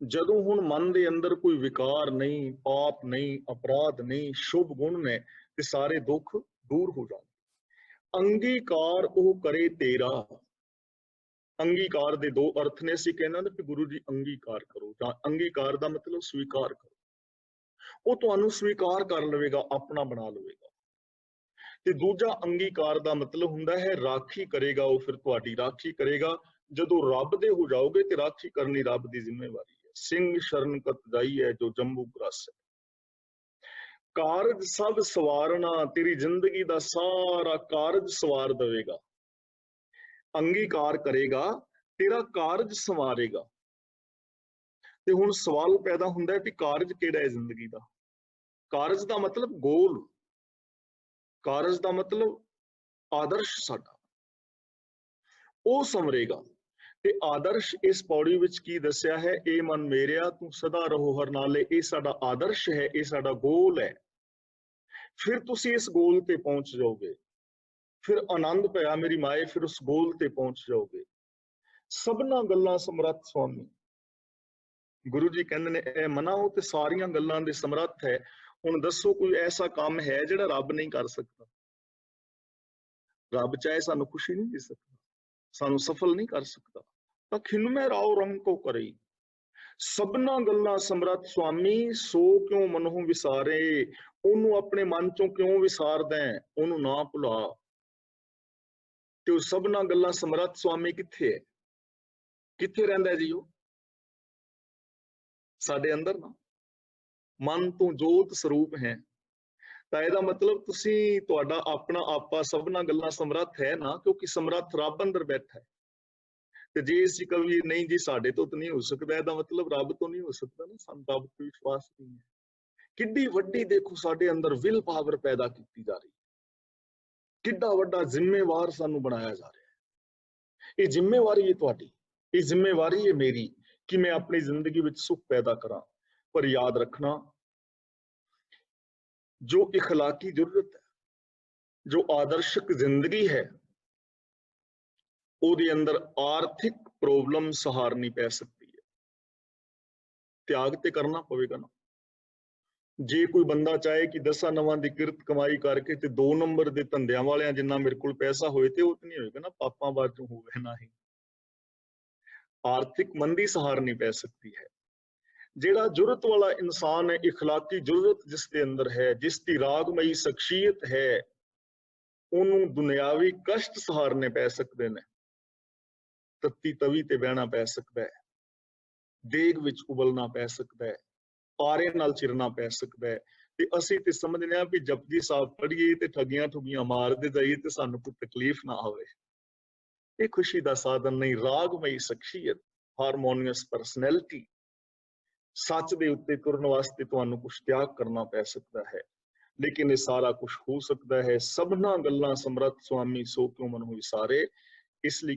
ਜਦੋਂ ਹੁਣ ਮਨ ਦੇ ਅੰਦਰ ਕੋਈ ਵਿਕਾਰ ਨਹੀਂ, ਪਾਪ ਨਹੀਂ, ਅਪਰਾਧ ਨਹੀਂ, ਸ਼ੁਭ ਗੁਣ ਨੇ, ਤੇ ਸਾਰੇ ਦੁੱਖ ਦੂਰ ਹੋ ਜਾਣ। ਅੰਗੀਕਾਰ ਉਹ ਕਰੇ ਤੇਰਾ। ਅੰਗੀਕਾਰ ਦੇ ਦੋ ਅਰਥ ਨੇ। ਅਸੀਂ ਕਹਿੰਦੇ ਨੇ ਕਿ ਗੁਰੂ ਜੀ ਅੰਗੀਕਾਰ ਕਰੋ, ਤਾਂ ਅੰਗੀਕਾਰ ਦਾ ਮਤਲਬ ਸਵੀਕਾਰ ਕਰੋ। ਉਹ ਤੁਹਾਨੂੰ ਸਵੀਕਾਰ ਕਰ ਲਵੇਗਾ, ਆਪਣਾ ਬਣਾ ਲਵੇਗਾ। ਤੇ ਦੂਜਾ ਅੰਗੀਕਾਰ ਦਾ ਮਤਲਬ ਹੁੰਦਾ ਹੈ ਰਾਖੀ ਕਰੇਗਾ। ਉਹ ਫਿਰ ਤੁਹਾਡੀ ਰਾਖੀ ਕਰੇਗਾ। ਜਦੋਂ ਰੱਬ ਦੇ ਹੋ ਜਾਓਗੇ ਤੇ ਰਾਖੀ ਕਰਨੀ ਰੱਬ ਦੀ ਜ਼ਿੰਮੇਵਾਰੀ ਹੈ। ਸਿੰਘ ਸ਼ਰਨ ਕਤ ਜਾਈਐ ਜੋ ਜੰਬੂ ਗ੍ਰਾਸੈ। ਕਾਰਜ ਸਭ ਸਵਾਰਨਾ, ਤੇਰੀ ਜ਼ਿੰਦਗੀ ਦਾ ਸਾਰਾ ਕਾਰਜ ਸਵਾਰ ਦੇਵੇਗਾ, ਅੰਗੀਕਾਰ ਕਰੇਗਾ, ਤੇਰਾ ਕਾਰਜ ਸੰਵਾਰੇਗਾ। ਤੇ ਹੁਣ ਸਵਾਲ ਪੈਦਾ ਹੁੰਦਾ ਹੈ ਕਿ ਕਾਰਜ ਕਿਹੜਾ ਹੈ ਜ਼ਿੰਦਗੀ ਦਾ? ਕਾਰਜ ਦਾ ਮਤਲਬ ਗੋਲ, ਕਾਰਜ ਦਾ ਮਤਲਬ ਆਦਰਸ਼ ਸਾਡਾ, ਉਹ ਸੰਵਰੇਗਾ। ਤੇ ਆਦਰਸ਼ ਇਸ ਪੌੜੀ ਵਿੱਚ ਕੀ ਦੱਸਿਆ ਹੈ? ਇਹ ਮਨ ਮੇਰਿਆ ਤੂੰ ਸਦਾ ਰਹੋ ਹਰ ਨਾਲੇ, ਇਹ ਸਾਡਾ ਆਦਰਸ਼ ਹੈ, ਇਹ ਸਾਡਾ ਗੋਲ ਹੈ। ਫਿਰ ਤੁਸੀਂ ਇਸ ਗੋਲ ਤੇ ਪਹੁੰਚ ਜਾਓਗੇ, ਫਿਰ ਆਨੰਦ ਭਇਆ ਮੇਰੀ ਮਾਏ, ਫਿਰ ਉਸ ਗੋਲ ਤੇ ਪਹੁੰਚ ਜਾਓਗੇ। ਸਭਨਾ ਗੱਲਾਂ ਸਮਰੱਥ ਸੁਆਮੀ, ਗੁਰੂ ਜੀ ਕਹਿੰਦੇ ਨੇ ਇਹ ਮਨਾ ਉਹ ਤੇ ਸਾਰੀਆਂ ਗੱਲਾਂ ਦੇ ਸਮਰੱਥ ਹੈ। ਹੁਣ ਦੱਸੋ ਕੋਈ ਐਸਾ ਕੰਮ ਹੈ ਜਿਹੜਾ ਰੱਬ ਨਹੀਂ ਕਰ ਸਕਦਾ? ਰੱਬ ਚਾਹੇ ਸਾਨੂੰ ਖੁਸ਼ੀ ਨਹੀਂ ਦੇ ਸਕਦਾ, ਸਾਨੂੰ ਸਫਲ ਨਹੀਂ ਕਰ ਸਕਦਾ, ਤਾਂ ਖਿਨਮੈ ਰਾਉ ਰੰਗ ਕੋ ਕਰੇ। ਸਭਨਾ ਗੱਲਾਂ ਸਮਰੱਥ ਸੁਆਮੀ, ਸੋ ਕਿਉਂ ਮਨਹੁ ਵਿਸਾਰੇ। ਉਹਨੂੰ ਆਪਣੇ ਮਨ ਚੋਂ ਕਿਉਂ ਵਿਸਾਰਦਾ, ਉਹਨੂੰ ਨਾ ਭੁਲਾ। ਤੇ ਉਹ ਸਭਨਾ ਗੱਲਾਂ ਸਮਰੱਥ ਸੁਆਮੀ ਕਿੱਥੇ ਹੈ? ਕਿੱਥੇ ਰਹਿੰਦਾ ਜੀ ਉਹ? ਸਾਡੇ ਅੰਦਰ ਨਾ, ਮਨ ਤੋਂ ਜੋਤ ਸਰੂਪ ਹੈ। ਤਾਂ ਇਹਦਾ ਮਤਲਬ ਤੁਸੀਂ, ਤੁਹਾਡਾ ਆਪਣਾ ਆਪਾ ਸਭਨਾ ਗੱਲਾਂ ਸਮਰੱਥ ਹੈ ਨਾ, ਕਿਉਂਕਿ ਸਮਰੱਥ ਰੱਬ ਅੰਦਰ ਬੈਠਾ ਹੈ। ਤੇ ਜੇ ਅਸੀਂ ਕਹੀਏ ਨਹੀਂ ਜੀ ਸਾਡੇ ਤੋਂ ਤਾਂ ਨਹੀਂ ਹੋ ਸਕਦਾ, ਇਹਦਾ ਮਤਲਬ ਰੱਬ ਤੋਂ ਨਹੀਂ ਹੋ ਸਕਦਾ ਨਾ, ਸਾਨੂੰ ਰੱਬ ਤੇ ਵਿਸ਼ਵਾਸ ਨਹੀਂ ਹੈ। ਕਿੱਡੀ ਵੱਡੀ ਦੇਖੋ ਸਾਡੇ ਅੰਦਰ ਵਿਲ ਪਾਵਰ ਪੈਦਾ ਕੀਤੀ ਜਾ ਰਹੀ, ਕਿੱਡਾ ਵੱਡਾ ਜ਼ਿੰਮੇਵਾਰ ਸਾਨੂੰ ਬਣਾਇਆ ਜਾ ਰਿਹਾ ਹੈ। ਇਹ ਜ਼ਿੰਮੇਵਾਰੀ ਹੈ ਤੁਹਾਡੀ, ਇਹ ਜ਼ਿੰਮੇਵਾਰੀ ਹੈ ਮੇਰੀ ਕਿ ਮੈਂ ਆਪਣੀ ਜ਼ਿੰਦਗੀ ਵਿੱਚ ਸੁੱਖ ਪੈਦਾ ਕਰਾਂ। ਪਰ ਯਾਦ ਰੱਖਣਾ, ਜੋ ਇਖਲਾਕੀ ਜ਼ਰੂਰਤ ਹੈ, ਜੋ ਆਦਰਸ਼ਕ ਜ਼ਿੰਦਗੀ ਹੈ, ਉਹਦੇ ਅੰਦਰ ਆਰਥਿਕ ਪ੍ਰੋਬਲਮ ਸਹਾਰਨੀ ਪੈ ਸਕਦੀ ਹੈ। ਤਿਆਗ ਤੇ ਕਰਨਾ ਪਵੇਗਾ ਨਾ। ਜੇ ਕੋਈ ਬੰਦਾ ਚਾਹੇ ਕਿ 10 ਨਵਾਂ ਦੀ ਕਿਰਤ ਕਮਾਈ ਕਰਕੇ ਤੇ 2 ਨੰਬਰ ਦੇ ਧੰਦਿਆਂ ਵਾਲਿਆਂ ਜਿੰਨਾ ਮੇਰੇ ਕੋਲ ਪੈਸਾ ਹੋਏ, ਤੇ ਉਹ ਤਾਂ ਨਹੀਂ ਹੋਏਗਾ ਨਾ, ਪਾਪਾਂ ਬਾਝੋਂ ਹੋਵੇ ਨਾ ਹੀ। ਆਰਥਿਕ ਮੰਦੀ ਸਹਾਰਨੀ ਪੈ ਸਕਦੀ ਹੈ। ਜਿਹੜਾ ਜੁਰਤ ਵਾਲਾ ਇਨਸਾਨ ਹੈ, ਇਖਲਾਕੀ ਜੁਰਤ ਜਿਸ ਦੇ ਅੰਦਰ ਹੈ, ਜਿਸ ਦੀ ਰਾਗਮਈ ਸ਼ਖਸੀਅਤ ਹੈ, ਉਹਨੂੰ ਦੁਨਿਆਵੀ ਕਸ਼ਟ ਸਹਾਰਨੇ ਪੈ ਸਕਦੇ ਨੇ। ਤੱਤੀ ਤਵੀ ਤੇ ਬਹਿਣਾ ਪੈ ਸਕਦਾ ਹੈ, ਦੇਗ ਵਿੱਚ ਉਬਲਣਾ ਪੈ ਸਕਦਾ ਹੈ, ਪਾਰੇ ਨਾਲ ਚਿਰਨਾ ਪੈ ਸਕਦਾ ਹੈ। ਤੇ ਅਸੀਂ ਤੇ ਸਮਝਦੇ ਹਾਂ ਵੀ ਜਪਜੀ ਸਾਹਿਬ ਪੜ੍ਹੀਏ ਤੇ ਠੱਗੀਆਂ ਠੁੱਗੀਆਂ ਮਾਰਦੇ ਜਾਈਏ ਤੇ ਸਾਨੂੰ ਕੋਈ ਤਕਲੀਫ ਨਾ ਹੋਵੇ। ਇਹ ਖੁਸ਼ੀ ਦਾ ਸਾਧਨ ਨਹੀਂ। ਰਾਗਮਈ ਸ਼ਖਸੀਅਤ, ਹਾਰਮੋਨੀਅਸ ਪਰਸਨੈਲਿਟੀ, ਸੱਚ ਦੇ ਉੱਤੇ ਤੁਰਨ ਵਾਸਤੇ ਤੁਹਾਨੂੰ ਕੁਛ ਤਿਆਗ ਕਰਨਾ ਪੈ ਸਕਦਾ ਹੈ। ਲੇਕਿਨ ਇਹ ਸਾਰਾ ਕੁਝ ਹੋ ਸਕਦਾ ਹੈ। ਸਭਨਾ ਗੱਲਾਂ ਸਮਰੱਥ ਸੁਆਮੀ, ਸੋ ਕਿਉਂ ਮਨਹੁ ਵਿਸਾਰੇ। ਇਸ ਲਈ